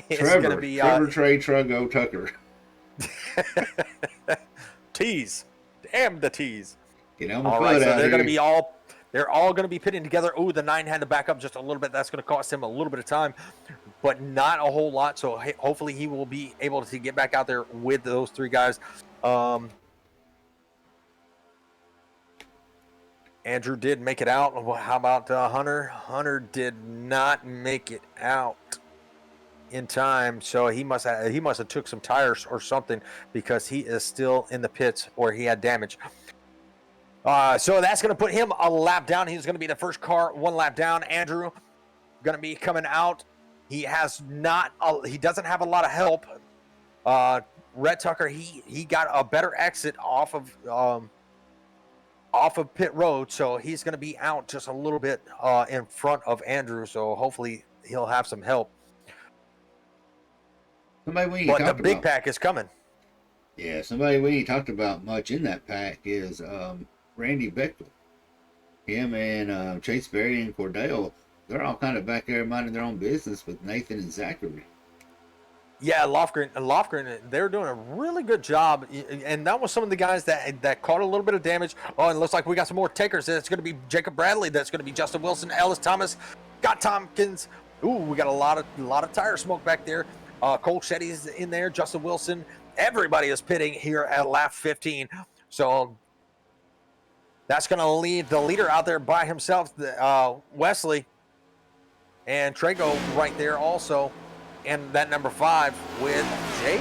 is going to be... Trevor, Trey, Trugo, Tucker. Tease. Damn the tease. You know, all right, so they're going to be they're all going to be pitting together. Oh, the 9 had to back up just a little bit. That's going to cost him a little bit of time, but not a whole lot. So hopefully he will be able to get back out there with those 3 guys. Andrew did make it out. How about Hunter? Hunter did not make it out in time, so he must have took some tires or something, because he is still in the pits, or he had damage. So that's going to put him a lap down. He's going to be the first car 1 lap down. Andrew going to be coming out. He doesn't have a lot of help. Red Tucker, he got a better exit off of pit road, so he's going to be out just a little bit in front of Andrew. So hopefully he'll have some help. Somebody we but the big pack is coming. Yeah, somebody we ain't talked about much in that pack is Randy Bechtel. Him and Chase Berry and Cordell, they're all kind of back there minding their own business with Nathan and Zachary. Yeah, Lofgren, they're doing a really good job, and that was some of the guys that caught a little bit of damage. Oh, and it looks like we got some more takers. It's going to be Jacob Bradley. That's going to be Justin Wilson, Ellis Thomas, Scott Tompkins. Ooh, we got a lot of tire smoke back there. Cole Shetty's in there, Justin Wilson. Everybody is pitting here at lap 15. So that's going to leave the leader out there by himself, Wesley, and Trago right there also. And that number 5 with Jay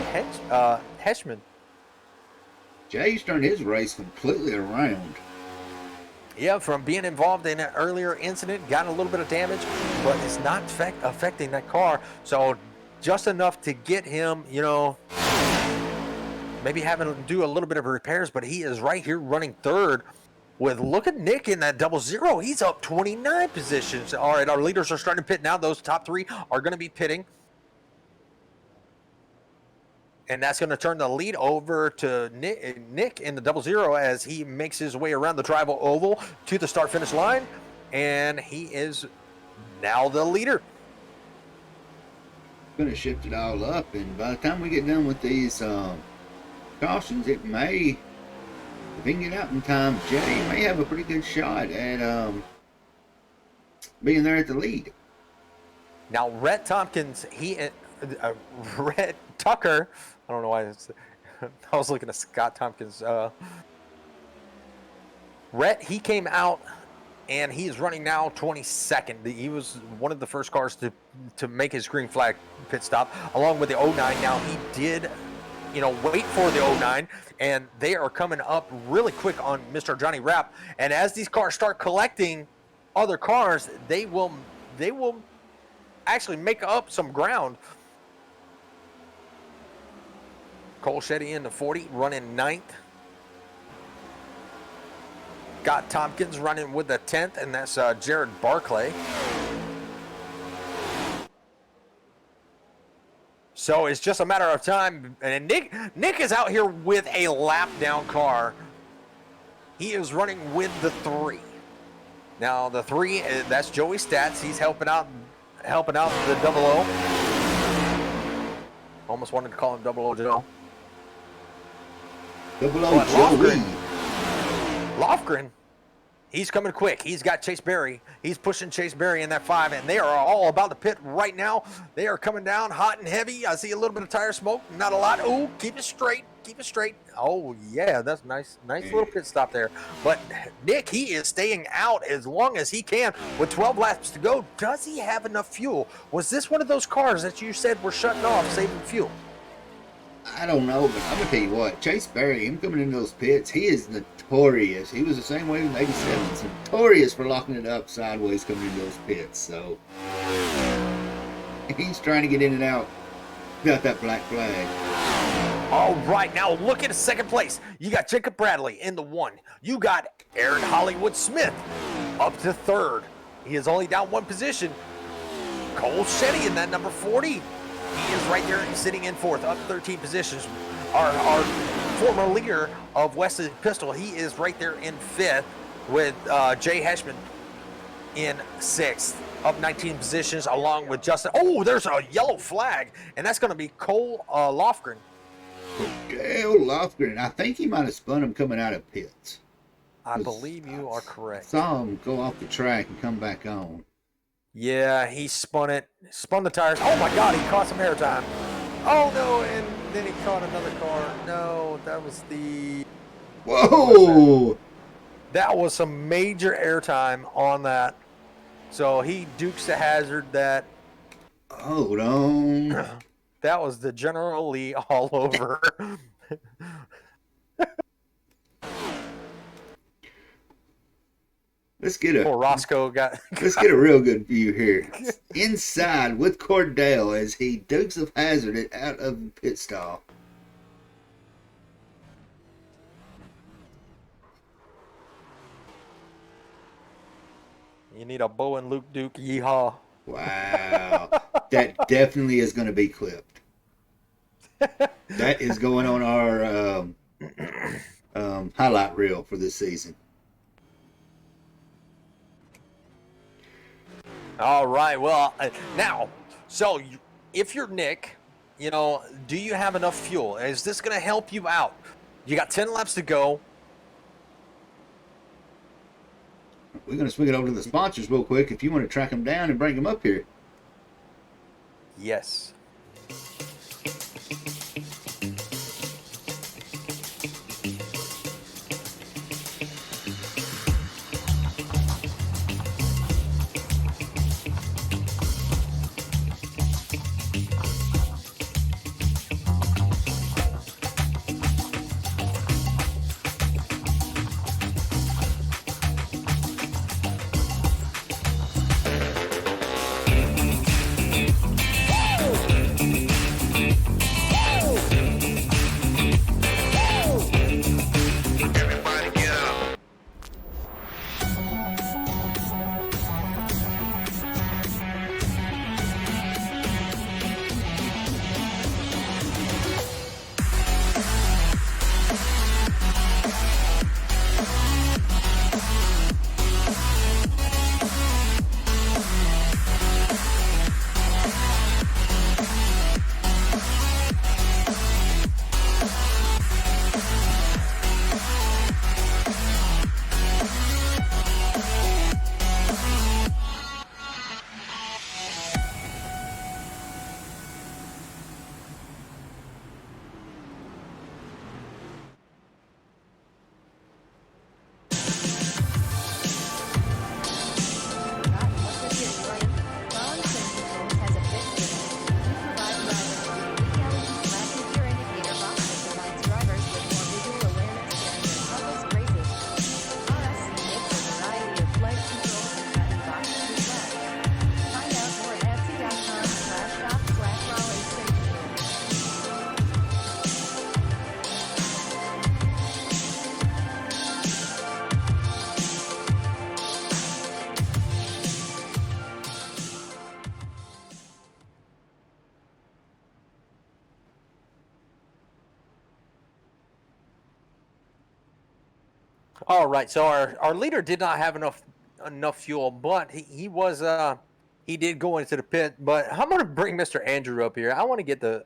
Heschman. Jay's turned his race completely around. Yeah, from being involved in an earlier incident, got a little bit of damage, but it's not affecting that car. So just enough to get him, maybe having to do a little bit of repairs, but he is right here running 3rd. Look at Nick in that 00. He's up 29 positions. All right, our leaders are starting to pit now. Those top 3 are going to be pitting. And that's going to turn the lead over to Nick in the 00 as he makes his way around the tribal oval to the start-finish line. And he is now the leader. Going to shift it all up. And by the time we get done with these cautions, it may, if he can get out in time, Jay may have a pretty good shot at being there at the lead. Now, Rhett Tompkins, Rhett Tucker, I don't know why I was looking at Scott Tompkins. Rhett, he came out and he is running now 22nd. He was one of the first cars to make his green flag pit stop, along with the 09. Now, he did, wait for the 09, and they are coming up really quick on Mr. Johnny Rapp. And as these cars start collecting other cars, they will actually make up some ground. Cole Shetty in the 40, running 9th. Got Tompkins running with the 10th, and that's Jared Barclay. So it's just a matter of time. And Nick is out here with a lap down car. He is running with the 3. Now the 3, that's Joey Stats. He's helping out the 00. Almost wanted to call him 00 Joe. 00 But Joey. Lofgren, he's coming quick. He's got Chase Berry. He's pushing Chase Berry in that 5, and they are all about the pit right now. They are coming down hot and heavy. I see a little bit of tire smoke, not a lot. Oh, keep it straight. Keep it straight. Oh, yeah, that's nice. Nice little pit stop there. But Nick, he is staying out as long as he can with 12 laps to go. Does he have enough fuel? Was this one of those cars that you said were shutting off, saving fuel? I don't know, but I'm going to tell you what. Chase Berry, him coming into those pits, he is notorious. He was the same way in 87. He's notorious for locking it up sideways coming into those pits. So he's trying to get in and out. Got that black flag. All right, now look at second place. You got Jacob Bradley in the 1. You got Aaron Hollywood Smith up to 3rd. He is only down 1 position. Cole Shetty in that number 40. He is right there sitting in 4th, up 13 positions. Our former leader of Wesley Pistol, he is right there in 5th with Jay Heschman in 6th, up 19 positions along with Justin. Oh, there's a yellow flag, and that's going to be Cole Lofgren. Cole Lofgren. I think he might have spun him coming out of pits. I believe you are correct. Saw him go off the track and come back on. Yeah, he spun the tires. Oh my God, he caught some airtime. Oh no, and then he caught another car. No, that was the... Whoa! That was some major airtime on that. So he dukes the hazard that. Hold on. That was the General Lee all over. Let's get a Poor Roscoe got. let's get a real good view here. Inside with Cordell as he dukes of hazard it out of the pit stall. You need a Bo and Luke Duke yeehaw. Wow. That definitely is going to be clipped. That is going on our highlight reel for this season. All right. Well, now, so if you're Nick, do you have enough fuel? Is this going to help you out? You got 10 laps to go. We're going to swing it over to the sponsors real quick if you want to track them down and bring them up here. Yes. All right, so our leader did not have enough fuel, but he did go into the pit. But I'm going to bring Mr. Andrew up here. I want to get the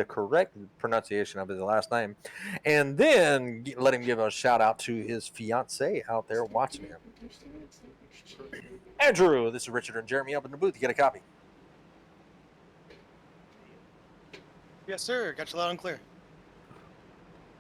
correct pronunciation of his last name, and then let him give a shout out to his fiance out there watching him. Andrew, this is Richard and Jeremy up in the booth. You get a copy. Yes, sir. Got you loud and clear.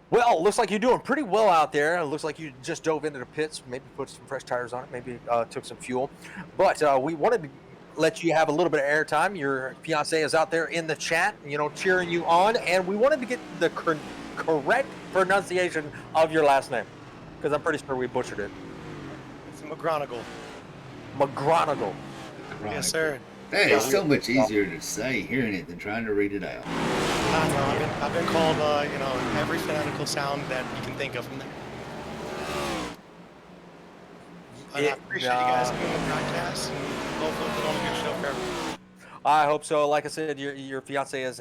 Well, looks like you're doing pretty well out there. It looks like you just dove into the pits, maybe put some fresh tires on it, maybe took some fuel. But we wanted to let you have a little bit of airtime. Your fiance is out there in the chat, cheering you on. And we wanted to get the correct pronunciation of your last name, because I'm pretty sure we butchered it. It's McGronigal. McGronigal. Yes, sir. That is so much easier to say hearing it than trying to read it out. I know. I've been called, every phonetical sound that you can think of from there. And I appreciate you guys doing the broadcast, and hopefully put on a good show for everyone. I hope so. Like I said, your fiance is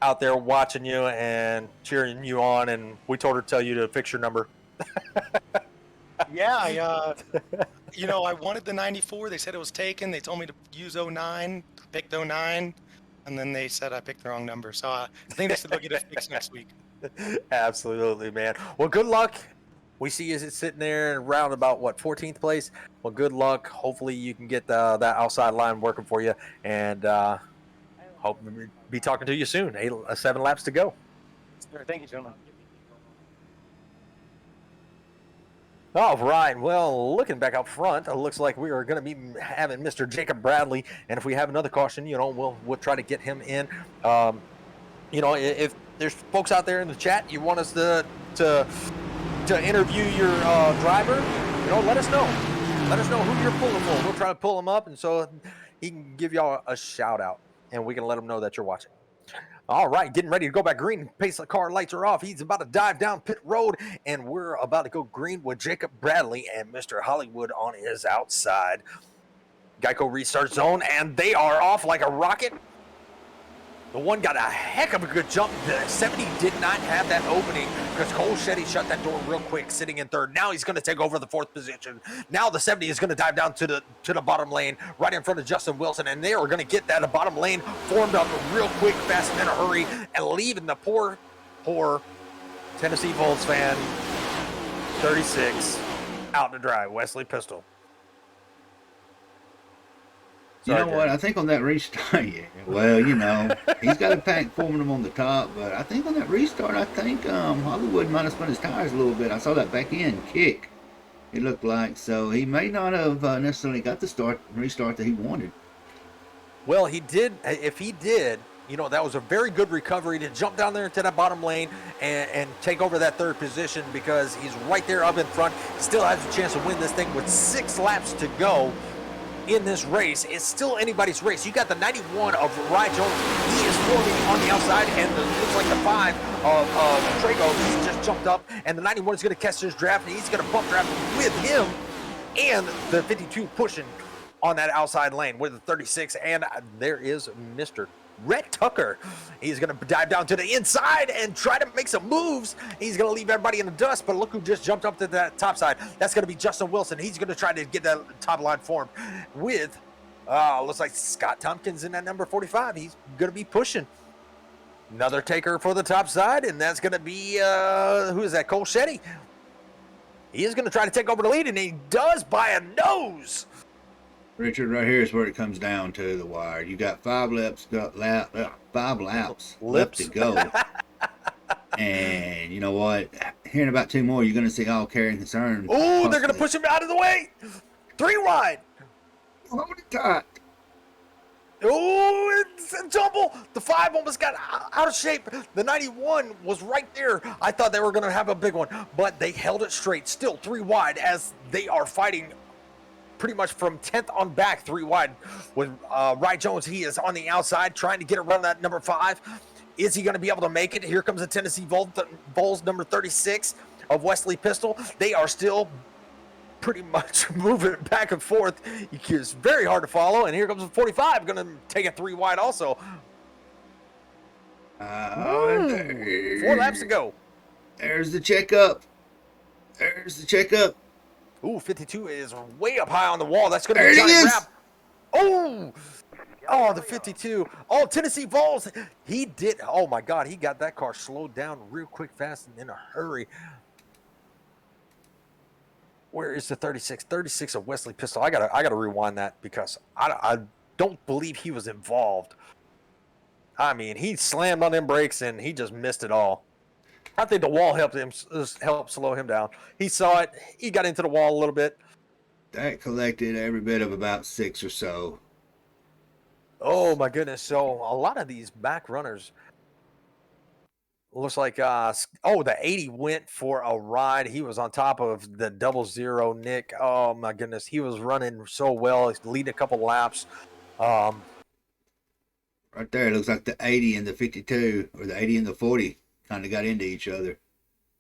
out there watching you and cheering you on, and we told her to tell you to fix your number. Yeah, I wanted the 94. They said it was taken. They told me to use 09. I picked 09, and then they said I picked the wrong number. So I think they said they'll get it fixed next week. Absolutely, man. Well, good luck. We see you sitting there around about 14th place. Well, good luck. Hopefully, you can get that outside line working for you, and hope to be talking to you soon. 7 laps to go. Sure, thank you, gentlemen. All right. Well, looking back up front, it looks like we are going to be having Mr. Jacob Bradley, and if we have another caution, we'll try to get him in. If there's folks out there in the chat you want us to interview your driver, let us know. Let us know who you're pulling for. We'll try to pull him up, and so he can give y'all a shout out, and we can let him know that you're watching. All right, getting ready to go back green. Pace of car lights are off. He's about to dive down pit road, and we're about to go green with Jacob Bradley and Mr. Hollywood on his outside. Geico restart zone, and they are off like a rocket. The one got a heck of a good jump. The 70 did not have that opening because Cole Shetty shut that door real quick, sitting in third. Now he's going to take over the 4th position. Now the 70 is going to dive down to the bottom lane, right in front of Justin Wilson, and they are going to get that bottom lane formed up real quick, fast, and in a hurry, and leaving the poor Tennessee Volts fan, 36, out to dry. Wesley Pistol. You know what? I think on that restart, he's got a pack forming them on the top, but I think on that restart, Hollywood might have spun his tires a little bit. I saw that back end kick, it looked like, so he may not have necessarily got the restart that he wanted. Well, he did. If he did, that was a very good recovery to jump down there into that bottom lane and take over that 3rd position, because he's right there up in front. Still has a chance to win this thing with 6 laps to go. In this race, it's still anybody's race. You got the 91 of Ryan Jones. He is forming on the outside, and it looks like the 5 of Trago. He's just jumped up, and the 91 is going to catch his draft, and he's going to bump draft with him, and the 52 pushing on that outside lane with the 36, and there is Mr. Rhett Tucker. He's going to dive down to the inside and try to make some moves. He's going to leave everybody in the dust, but look who just jumped up to that top side. That's going to be Justin Wilson. He's going to try to get that top line formed with, looks like Scott Tompkins in that number 45. He's going to be pushing. Another taker for the top side, and that's going to be, who is that, Cole Shetty. He is going to try to take over the lead, and he does by a nose. Richard, right here is where it comes down to the wire. You got 5 laps, left to go. And you know what? Here in about 2 more, you're going to see all care and concern. Oh, they're going to push him out of the way. 3 wide. Hold it tight. Oh, it's a tumble. The 5 almost got out of shape. The 91 was right there. I thought they were going to have a big one, but they held it straight. Still 3 wide as they are fighting pretty much from 10th on back, 3 wide with Ryan Jones. He is on the outside trying to get around that number 5. Is he going to be able to make it? Here comes the Tennessee Vols, number 36 of Wesley Pistol. They are still pretty much moving back and forth. It's very hard to follow. And here comes the 45, going to take it 3 wide also. 4 laps to go. There's the checkup. There's the checkup. Ooh, 52 is way up high on the wall. That's going to There be he Johnny is. Rapp. Oh, oh, the 52. Oh, Tennessee Vols. He did. Oh my God, he got that car slowed down real quick, fast, and in a hurry. Where is the 36? 36 of Wesley Pistol. I gotta rewind that because I don't believe he was involved. I mean, he slammed on them brakes and he just missed it all. I think the wall helped slow him down. He saw it. He got into the wall a little bit. That collected every bit of about 6 or so. Oh my goodness! So a lot of these back runners looks like the 80 went for a ride. He was on top of the 00 Nick. Oh my goodness, he was running so well, leading a couple laps. Right there, it looks like the 80 and the 52, or the 80 and the 40, kind of got into each other.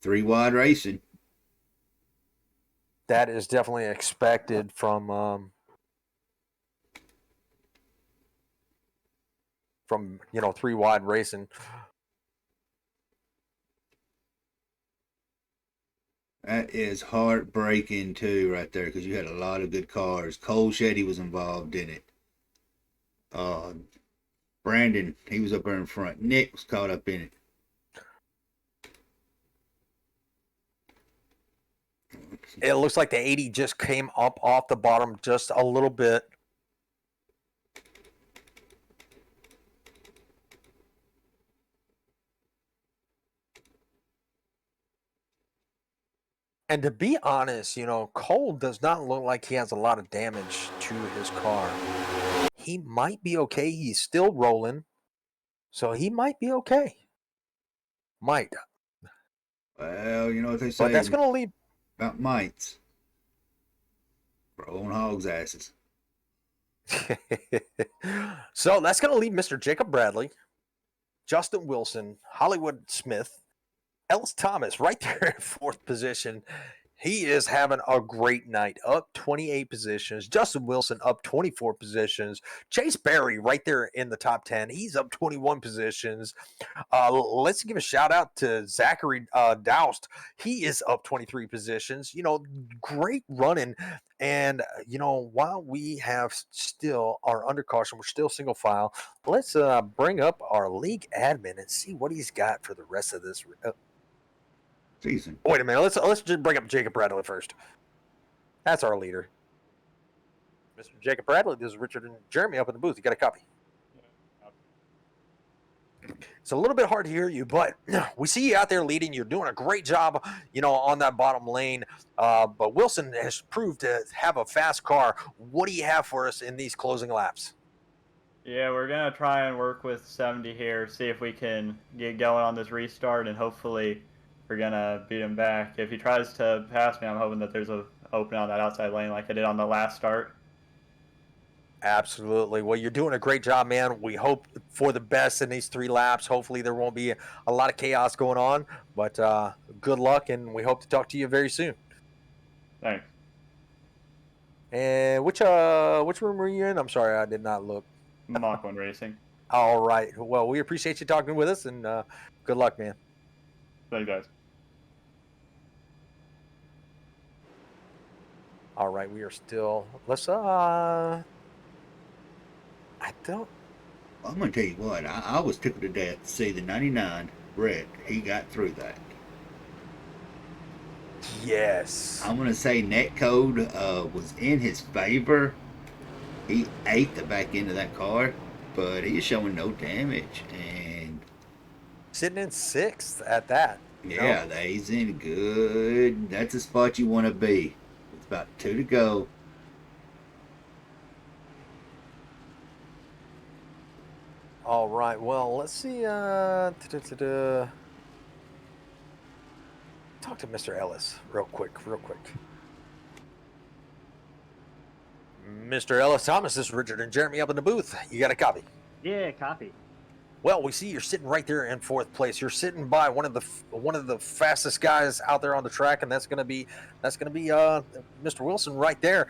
3 wide racing. That is definitely expected from 3 wide racing. That is heartbreaking too, right there, because you had a lot of good cars. Cole Shetty was involved in it. Brandon, he was up there in front. Nick was caught up in it. It looks like the 80 just came up off the bottom just a little bit. And to be honest, Cole does not look like he has a lot of damage to his car. He might be okay. He's still rolling. So he might be okay. Might. Well, you know what they say But that's going to leave. about mites. Rolling hogs' asses. So that's going to leave Mr. Jacob Bradley, Justin Wilson, Hollywood Smith, Ellis Thomas right there in 4th position. He is having a great night, up 28 positions. Justin Wilson up 24 positions. Chase Berry right there in the top 10. He's up 21 positions. Let's give a shout out to Zachary Doust. He is up 23 positions. Great running. And, while we have still our under caution, we're still single file. Let's bring up our league admin and see what he's got for the rest of this season. Wait a minute. Let's just bring up Jacob Bradley first. That's our leader. Mr. Jacob Bradley, this is Richard and Jeremy up in the booth. You got a copy? It's a little bit hard to hear you, but we see you out there leading. You're doing a great job, on that bottom lane. But Wilson has proved to have a fast car. What do you have for us in these closing laps? Yeah, we're going to try and work with 70 here, see if we can get going on this restart, and hopefully we're going to beat him back. If he tries to pass me, I'm hoping that there's an opening on that outside lane like I did on the last start. Absolutely. Well, you're doing a great job, man. We hope for the best in these 3 laps. Hopefully there won't be a lot of chaos going on, but good luck, and we hope to talk to you very soon. Thanks. And which room were you in? I'm sorry, I did not look. Mach 1 Racing. All right. Well, we appreciate you talking with us, and good luck, man. Thank you, guys. All right, we are still. Let's. I'm gonna tell you what. I was tickled to death to see the 99 Brett. He got through that. Yes. I'm gonna say netcode was in his favor. He ate the back end of that car, but he's showing no damage, and sitting in 6th at that. Yeah, he's in good. That's a spot you want to be. It's about 2 to go. All right. Well, let's see. Talk to Mr. Ellis real quick. Mr. Ellis Thomas, this is Richard and Jeremy up in the booth. You got a copy? Yeah, copy. Well, we see you're sitting right there in 4th place. You're sitting by one of the fastest guys out there on the track, and that's going to be Mr. Wilson right there.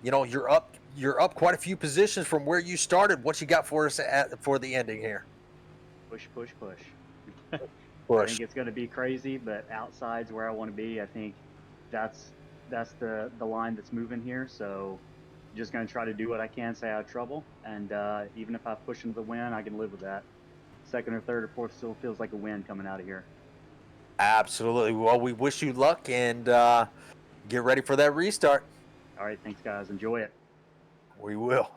You're up quite a few positions from where you started. What you got for us for the ending here? Push. Push. think it's going to be crazy, but outside's where I want to be. I think that's the line that's moving here. So just going to try to do what I can, stay out of trouble, and even if I push into the win, I can live with that. Second or third or fourth still feels like a win coming out of here. Absolutely. Well, we wish you luck and get ready for that restart. All right, thanks guys. Enjoy it. We will.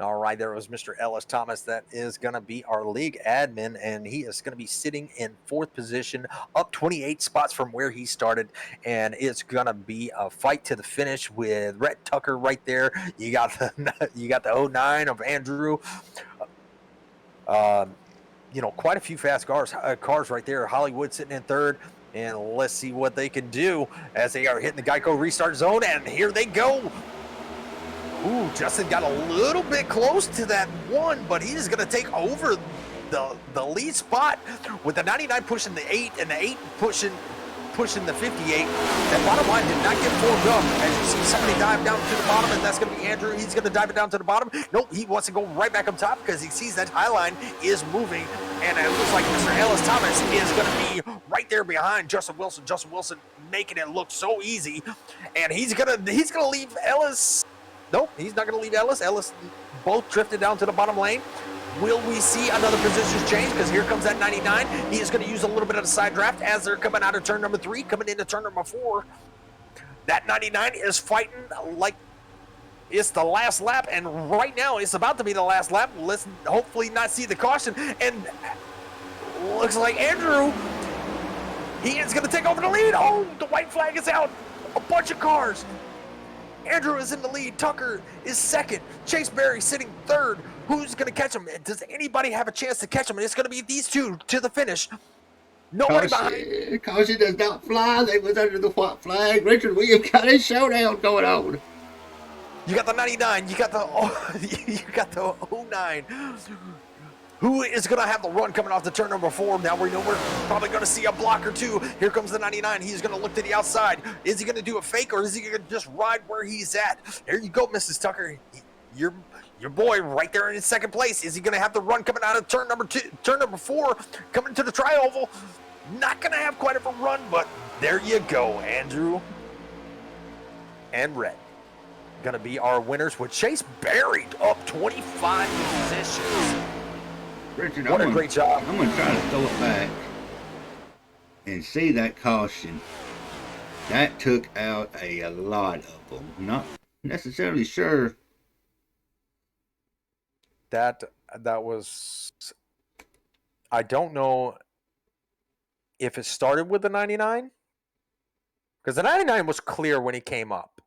All right, there was Mr. Ellis Thomas. That is going to be our league admin, and he is going to be sitting in 4th position, up 28 spots from where he started, and it's going to be a fight to the finish with Rhett Tucker right there. You got the 09 of Andrew. Quite a few fast cars right there. Hollywood sitting in 3rd, and let's see what they can do as they are hitting the Geico restart zone, and here they go. Ooh, Justin got a little bit close to that one, but he's going to take over the lead spot with the 99 pushing the 8 and the 8 pushing the 58. That bottom line did not get formed up. As you see somebody dive down to the bottom, and that's going to be Andrew. He's going to dive it down to the bottom. Nope, he wants to go right back up top because he sees that high line is moving, and it looks like Mr. Ellis Thomas is going to be right there behind Justin Wilson. Justin Wilson making it look so easy, and he's gonna leave Ellis. Nope, he's not going to leave Ellis. Ellis both drifted down to the bottom lane. Will we see another positions change? Because here comes that 99. He is going to use a little bit of the side draft as they're coming out of turn number 3, coming into turn number 4. That 99 is fighting like it's the last lap, and right now it's about to be the last lap. Let's hopefully not see the caution. And looks like Andrew, he is going to take over the lead. Oh, the white flag is out. A bunch of cars. Andrew is in the lead. Tucker is 2nd. Chase Berry sitting 3rd. Who's going to catch him? Does anybody have a chance to catch him? And it's going to be these two to the finish. Nobody behind. Caution does not fly. They was under the white flag. Richard Williams got his showdown going on. You got the 99. You got the 09. Who is going to have the run coming off the turn number 4? Now we know we're probably going to see a block or two. Here comes the 99. He's going to look to the outside. Is he going to do a fake, or is he going to just ride where he's at? There you go, Mrs. Tucker. Your boy right there in 2nd place. Is he going to have the run coming out of turn number 4, coming to the tri-oval? Not going to have quite of a run, but there you go, Andrew and Rhett. Going to be our winners with Chase Berry up 25 positions. Richard, what a great job. I'm going to try to throw it back and see that caution. That took out a lot of them. Not necessarily sure. That was, I don't know if it started with the 99, because the 99 was clear when he came up.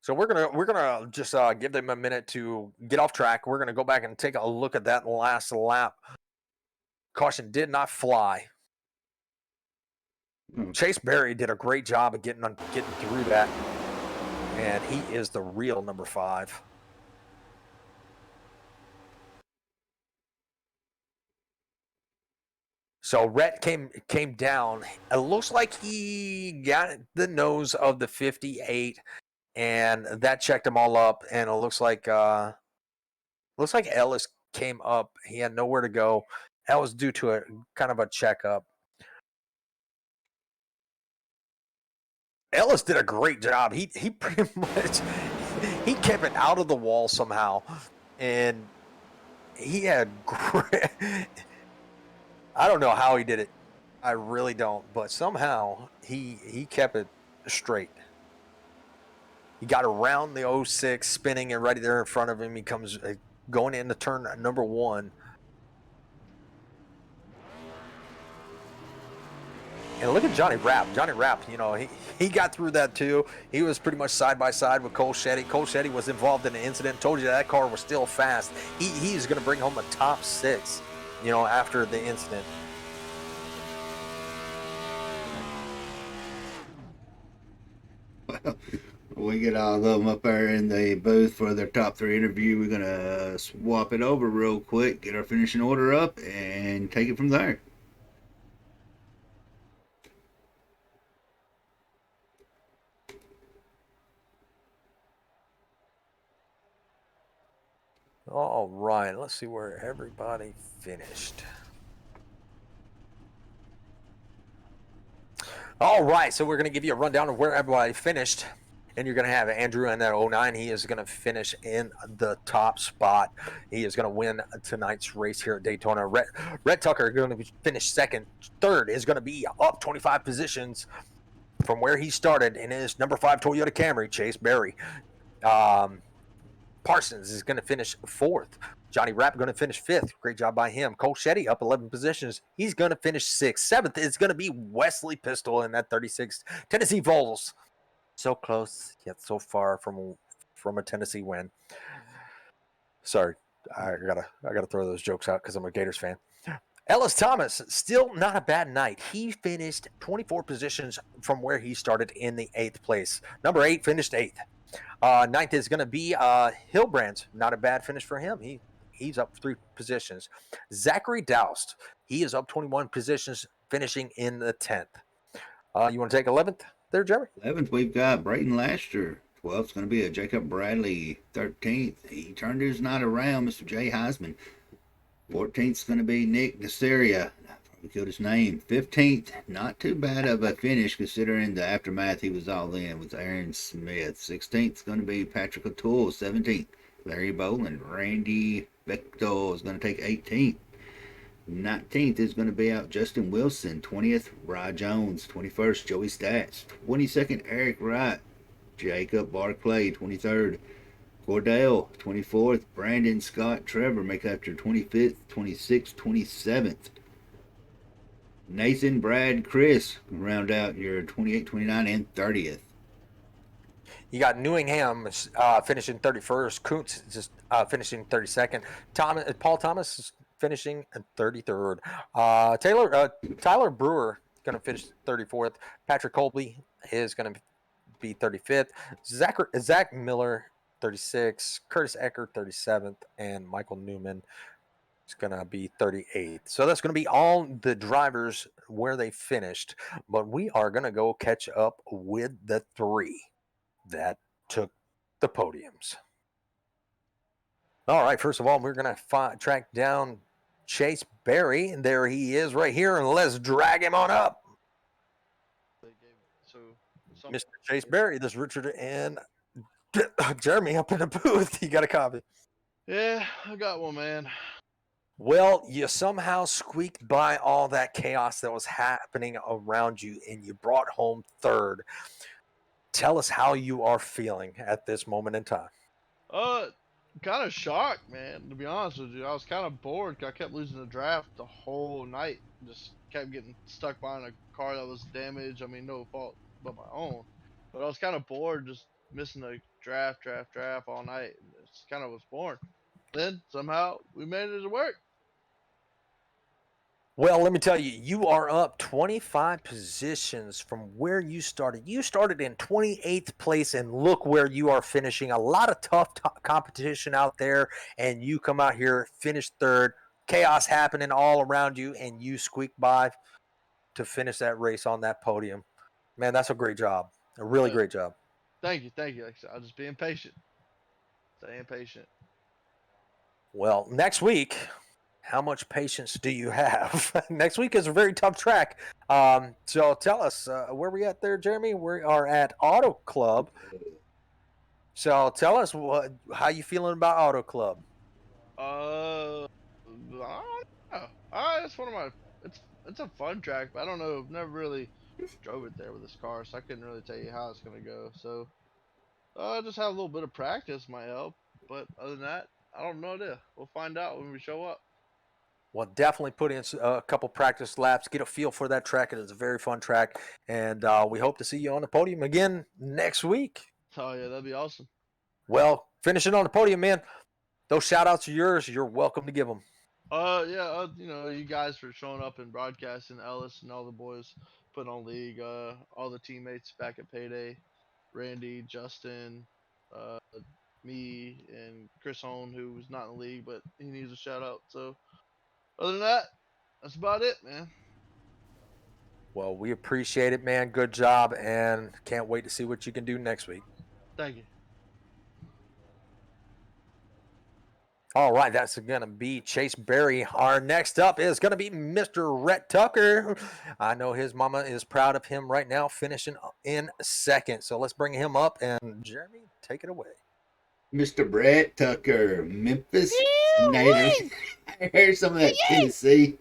So we're gonna just give them a minute to get off track. We're gonna go back and take a look at that last lap. Caution did not fly. Chase Berry did a great job of getting through that, and he is the real number 5. So Rhett came down. It looks like he got the nose of the 58. And that checked them all up, and it looks like Ellis came up. He had nowhere to go. That was due to a kind of a checkup. Ellis did a great job. He pretty much he kept it out of the wall somehow, and he had great. I don't know how he did it. I really don't, but somehow he kept it straight. He got around the 06, spinning, and right there in front of him, he comes going into turn number 1. And look at Johnny Rapp. Johnny Rapp, he got through that too. He was pretty much side by side with Cole Shetty. Cole Shetty was involved in the incident. Told you that car was still fast. He's going to bring home a top 6, after the incident. We get all of them up there in the booth for their top 3 interview. We're going to swap it over real quick, get our finishing order up, and take it from there. All right, let's see where everybody finished. All right, so we're going to give you a rundown of where everybody finished. And you're going to have Andrew in that 09. He is going to finish in the top spot. He is going to win tonight's race here at Daytona. Red Tucker going to finish second. Third is going to be up 25 positions from where he started in his number 5 Toyota Camry, Chase Berry. Parsons is going to finish fourth. Johnny Rapp going to finish fifth. Great job by him. Cole Shetty up 11 positions. He's going to finish sixth. Seventh is going to be Wesley Pistol in that 36th. Tennessee Vols. So close, yet so far from a Tennessee win. Sorry, I gotta throw those jokes out because I'm a Gators fan. Ellis Thomas, still not a bad night. He finished 24 positions from where he started in the 8th place. Number 8 finished 8th. Ninth is going to be Hilbrand. Not a bad finish for him. He's up 3 positions. Zachary Doust, he is up 21 positions, finishing in the 10th. You want to take 11th there, Jeremy? 11th, we've got Brayton Laster. 12th is going to be a Jacob Bradley. 13th, he turned his night around, Mr. Jay Heisman. 14th is going to be Nick Nasaria. Probably killed his name. 15th, not too bad of a finish considering the aftermath he was all in with Aaron Smith. 16th is going to be Patrick O'Toole. 17th, Larry Boland. Randy Bechtel is going to take 18th. 19th is going to be out Justin Wilson. 20th, Rod Jones. 21st, Joey Stats. 22nd, Eric Wright. Jacob Barclay. 23rd, Cordell. 24th, Brandon Scott Trevor. Make after 25th, 26th, 27th. Nathan, Brad, Chris round out your 28, 29, and 30th. You got Newingham finishing 31st. Kuntz just finishing 32nd. Paul Thomas is finishing 33rd. Tyler Brewer is going to finish 34th. Patrick Colby is going to be 35th. Zach Miller 36th. Curtis Eckert 37th, and Michael Newman is going to be 38th. So that's going to be all the drivers where they finished. But we are going to go catch up with the 3 that took the podiums. All right, first of all, we're going to track down Chase Berry, and there he is right here, and let's drag him on up. Mr. Chase Berry, this is Richard and Jeremy up in the booth. You got a copy? Yeah, I got one, man. Well, you somehow squeaked by all that chaos that was happening around you, and you brought home third. Tell us how you are feeling at this moment in time. Kind of shocked, man, to be honest with you. I was kind of bored. I kept losing the draft the whole night. Just kept getting stuck behind a car that was damaged. I mean, no fault but my own. But I was kind of bored just missing the draft all night. It's kind of was boring. Then somehow we made it to work. Well, let me tell you, you are up 25 positions from where you started. You started in 28th place, and look where you are finishing. A lot of tough competition out there, and you come out here, finish third. Chaos happening all around you, and you squeak by to finish that race on that podium. Man, that's a great job. A really great job. Thank you. Like I said, I'll just be impatient. Stay impatient. Well, next week, how much patience do you have? Next week is a very tough track. So tell us, where we at there, Jeremy? We are at Auto Club. So tell us how you feeling about Auto Club. I don't know. It's one of my. It's a fun track, but I don't know. I've never really drove it there with this car, so I couldn't really tell you how it's gonna go. So, just have a little bit of practice might help. But other than that, I don't know. We'll find out when we show up. Well, definitely put in a couple practice laps, get a feel for that track. It is a very fun track, and we hope to see you on the podium again next week. Oh yeah, that'd be awesome. Well, finishing on the podium, man. Those shout-outs are yours. You're welcome to give them. You guys for showing up and broadcasting, Ellis and all the boys putting on league, all the teammates back at Payday, Randy, Justin, me, and Chris Hone, who was not in the league, but he needs a shout out. So, other than that, that's about it, man. Well, we appreciate it, man. Good job, and can't wait to see what you can do next week. Thank you. All right, that's going to be Chase Berry. Our next up is going to be Mr. Rhett Tucker. I know his mama is proud of him right now, finishing in second. So let's bring him up, and Jeremy, take it away. Mr. Brett Tucker, Memphis native. I heard some of that Tennessee.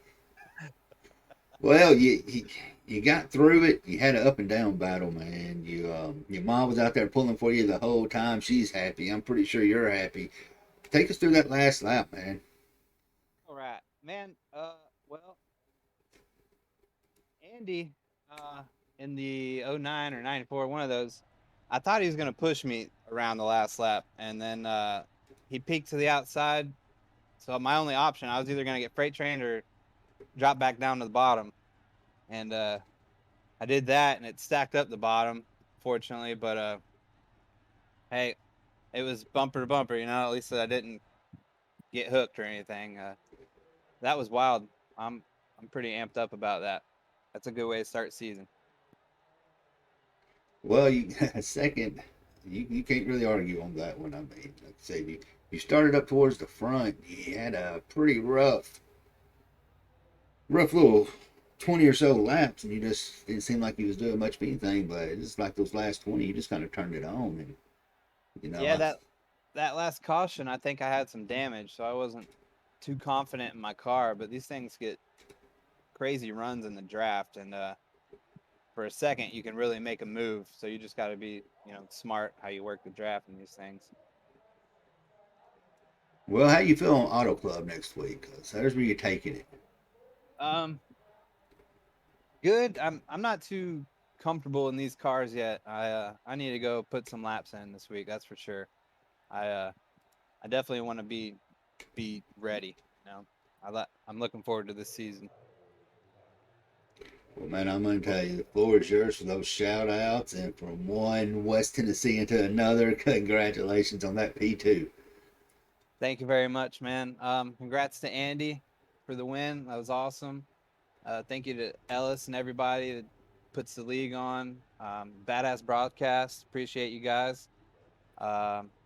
Well, you got through it. You had an up and down battle, man. Your mom was out there pulling for you the whole time. She's happy. I'm pretty sure you're happy. Take us through that last lap, man. All right, man. Well, Andy, in the '09 or '94, one of those, I thought he was gonna push me around the last lap, and then he peeked to the outside. So my only option, I was either gonna get freight trained or drop back down to the bottom, and I did that, and it stacked up the bottom, fortunately. But hey, it was bumper to bumper, At least I didn't get hooked or anything. That was wild. I'm I'm pretty amped up about that. That's a good way to start season. Well, second, you can't really argue on that one. I mean, like I said, you started up towards the front. You had a pretty rough little 20 or so laps, and you just didn't seem like you was doing much of anything. But it's like those last 20, you just kind of turned it on, and Yeah, that last caution, I think I had some damage, so I wasn't too confident in my car. But these things get crazy runs in the draft, and for a second, you can really make a move. So you just got to be, smart how you work the draft in these things. well, how you feel on Auto Club next week? 'Cause there's where you're taking it. Um, Good. I'm not too comfortable in these cars yet. I need to go put some laps in this week. That's for sure. I definitely want to be ready. I'm looking forward to this season. Well, man, I'm going to tell you, the floor is yours for those shout outs. And from one West Tennessee into another, congratulations on that P2. Thank you very much, man. Congrats to Andy for the win. That was awesome. Thank you to Ellis and everybody that puts the league on. Badass broadcast. Appreciate you guys.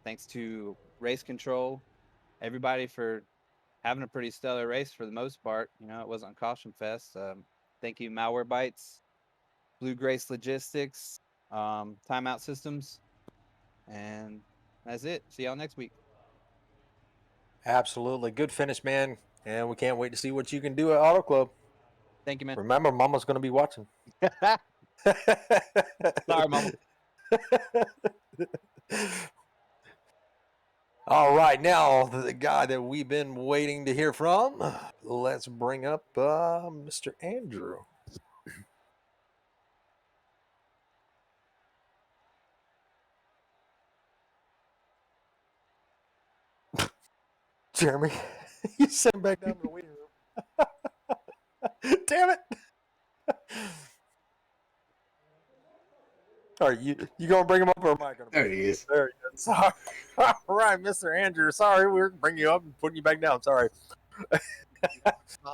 Thanks to Race Control, everybody for having a pretty stellar race for the most part. It wasn't Caution Fest. Thank you, Malware Bytes, Blue Grace Logistics, Timeout Systems, and that's it. See y'all next week. Absolutely. Good finish, man. And we can't wait to see what you can do at Auto Club. Thank you, man. Remember, Mama's going to be watching. Sorry, Mama. All right, now the guy that we've been waiting to hear from. Let's bring up Mr. Andrew. Jeremy, you sent him back down to the waiting room. Damn it! All right, you gonna bring him up, or am I gonna? There he is. There he is. Sorry. All right, Mr. Andrew. Sorry, we're bringing you up and putting you back down. Sorry.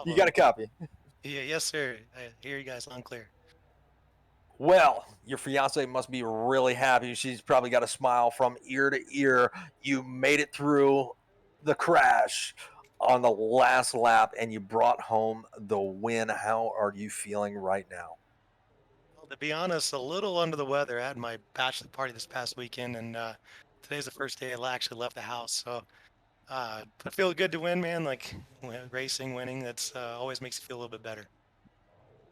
You got a copy. Yeah, yes, sir. I hear you guys loud and clear. Well, your fiance must be really happy. She's probably got a smile from ear to ear. You made it through the crash on the last lap, and you brought home the win. How are you feeling right now? Well, to be honest, a little under the weather. I had my bachelor party this past weekend, and today's the first day I actually left the house. So it feels good to win, man. Like racing, winning, that's always makes you feel a little bit better.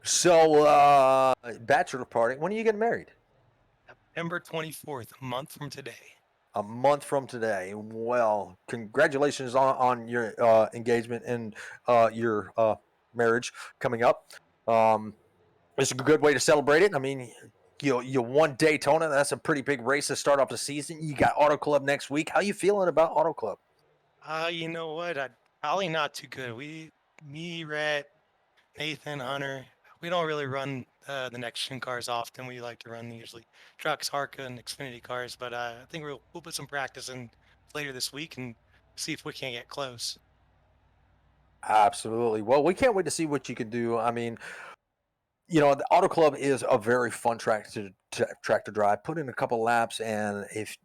So, bachelor party. When are you getting married? September 24th, a month from today. A month from today. Well, congratulations on your engagement and your marriage coming up. It's a good way to celebrate it. I mean, you won Daytona. That's a pretty big race to start off the season. You got Auto Club next week. How you feeling about Auto Club? You know what? Probably not too good. Me, Rhett, Nathan, Hunter, we don't really run the next gen cars often. We like to run usually trucks, Harka, and Xfinity cars. But I think we'll put some practice in later this week and see if we can get close. Absolutely. Well, we can't wait to see what you can do. I mean, the Auto Club is a very fun track to drive. Put in a couple laps, and if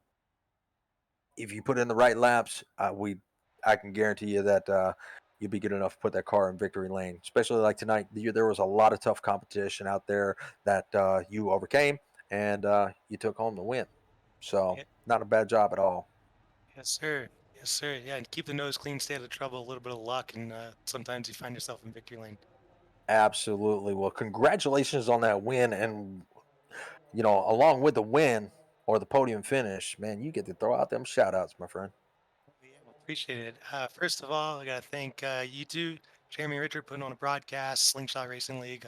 you put in the right laps, we I can guarantee you that you'll be good enough to put that car in victory lane. Especially like tonight, there was a lot of tough competition out there that you overcame, and you took home the win. So Yeah. not a bad job at all. Yes, sir. Yes, sir. Yeah, and keep the nose clean, stay out of trouble, a little bit of luck, and sometimes you find yourself in victory lane. Absolutely. Well, congratulations on that win, and along with the win or the podium finish, man, you get to throw out them shout outs, my friend. Yeah, well, appreciate it. First of all, I got to thank you two, Jeremy and Richard, putting on a broadcast, Slingshot Racing League.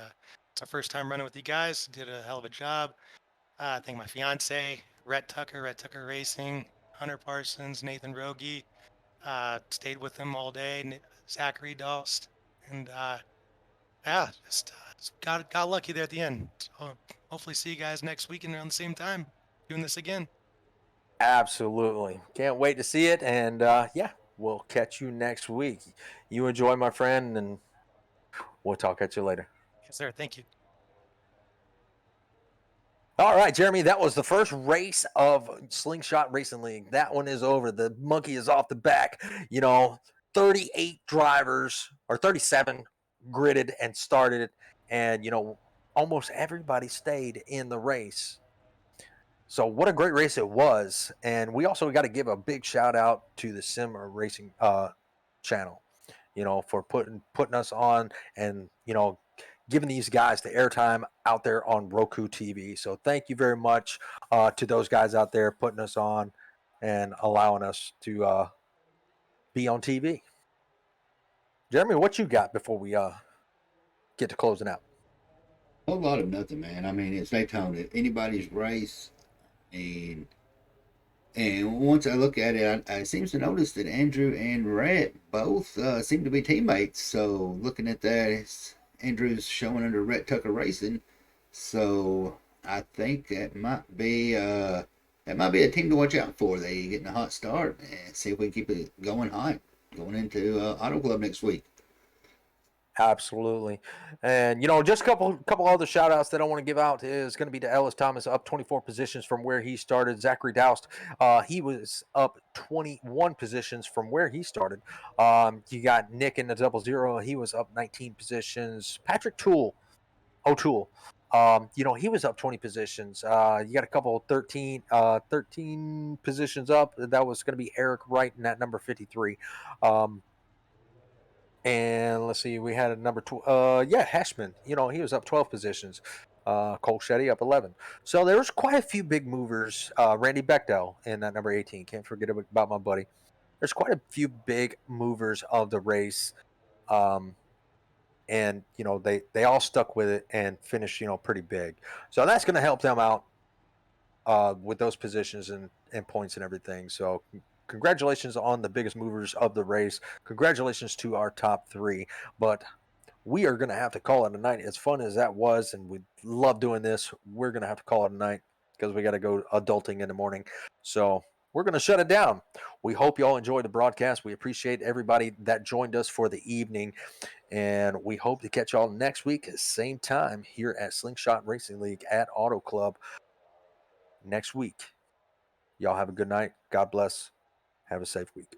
It's our first time running with you guys. Did a hell of a job. Thank my fiance, Rhett Tucker Racing, Hunter Parsons, Nathan Rogie. Stayed with them all day, Zachary Dost, and yeah, just got lucky there at the end. So hopefully see you guys next weekend around the same time doing this again. Absolutely. Can't wait to see it. And yeah, we'll catch you next week. You enjoy, my friend, and we'll talk at you later. Yes, sir. Thank you. All right, Jeremy, that was the first race of Slingshot Racing League. That one is over. The monkey is off the back. 38 drivers or 37 gridded and started, and almost everybody stayed in the race. So what a great race it was. And we also got to give a big shout out to the Sim Racing channel, for putting us on and, giving these guys the airtime out there on Roku TV. So thank you very much to those guys out there putting us on and allowing us to be on TV. Jeremy, what you got before we get to closing out? A whole lot of nothing, man. I mean, it's Daytona. Anybody's race. And once I look at it, I seem to notice that Andrew and Rhett both seem to be teammates. So looking at that, Andrew's showing under Rhett Tucker Racing. So I think that might be a team to watch out for. They getting a hot start and see if we can keep it going hot going into Auto Club next week. Absolutely. And, just a couple other shout outs that I want to give out is going to be to Ellis Thomas, up 24 positions from where he started. Zachary Doust, he was up 21 positions from where he started. You got Nick in the 00. He was up 19 positions. Patrick O'Toole, he was up 20 positions. You got a couple 13 positions up. That was going to be Eric Wright in that number 53. And let's see, we had a number Heshman. He was up 12 positions. Cole Shetty up 11. So there was quite a few big movers. Randy Bechdel in that number 18. Can't forget about my buddy. There's quite a few big movers of the race. And they all stuck with it and finished pretty big. So that's going to help them out with those positions and points and everything. So congratulations on the biggest movers of the race. Congratulations to our top three. But we are going to have to call it a night. As fun as that was, and we love doing this, we're going to have to call it a night because we got to go adulting in the morning. So we're going to shut it down. We hope you all enjoyed the broadcast. We appreciate everybody that joined us for the evening. And we hope to catch y'all next week, same time here at Slingshot Racing League at Auto Club next week. Y'all have a good night. God bless. Have a safe week.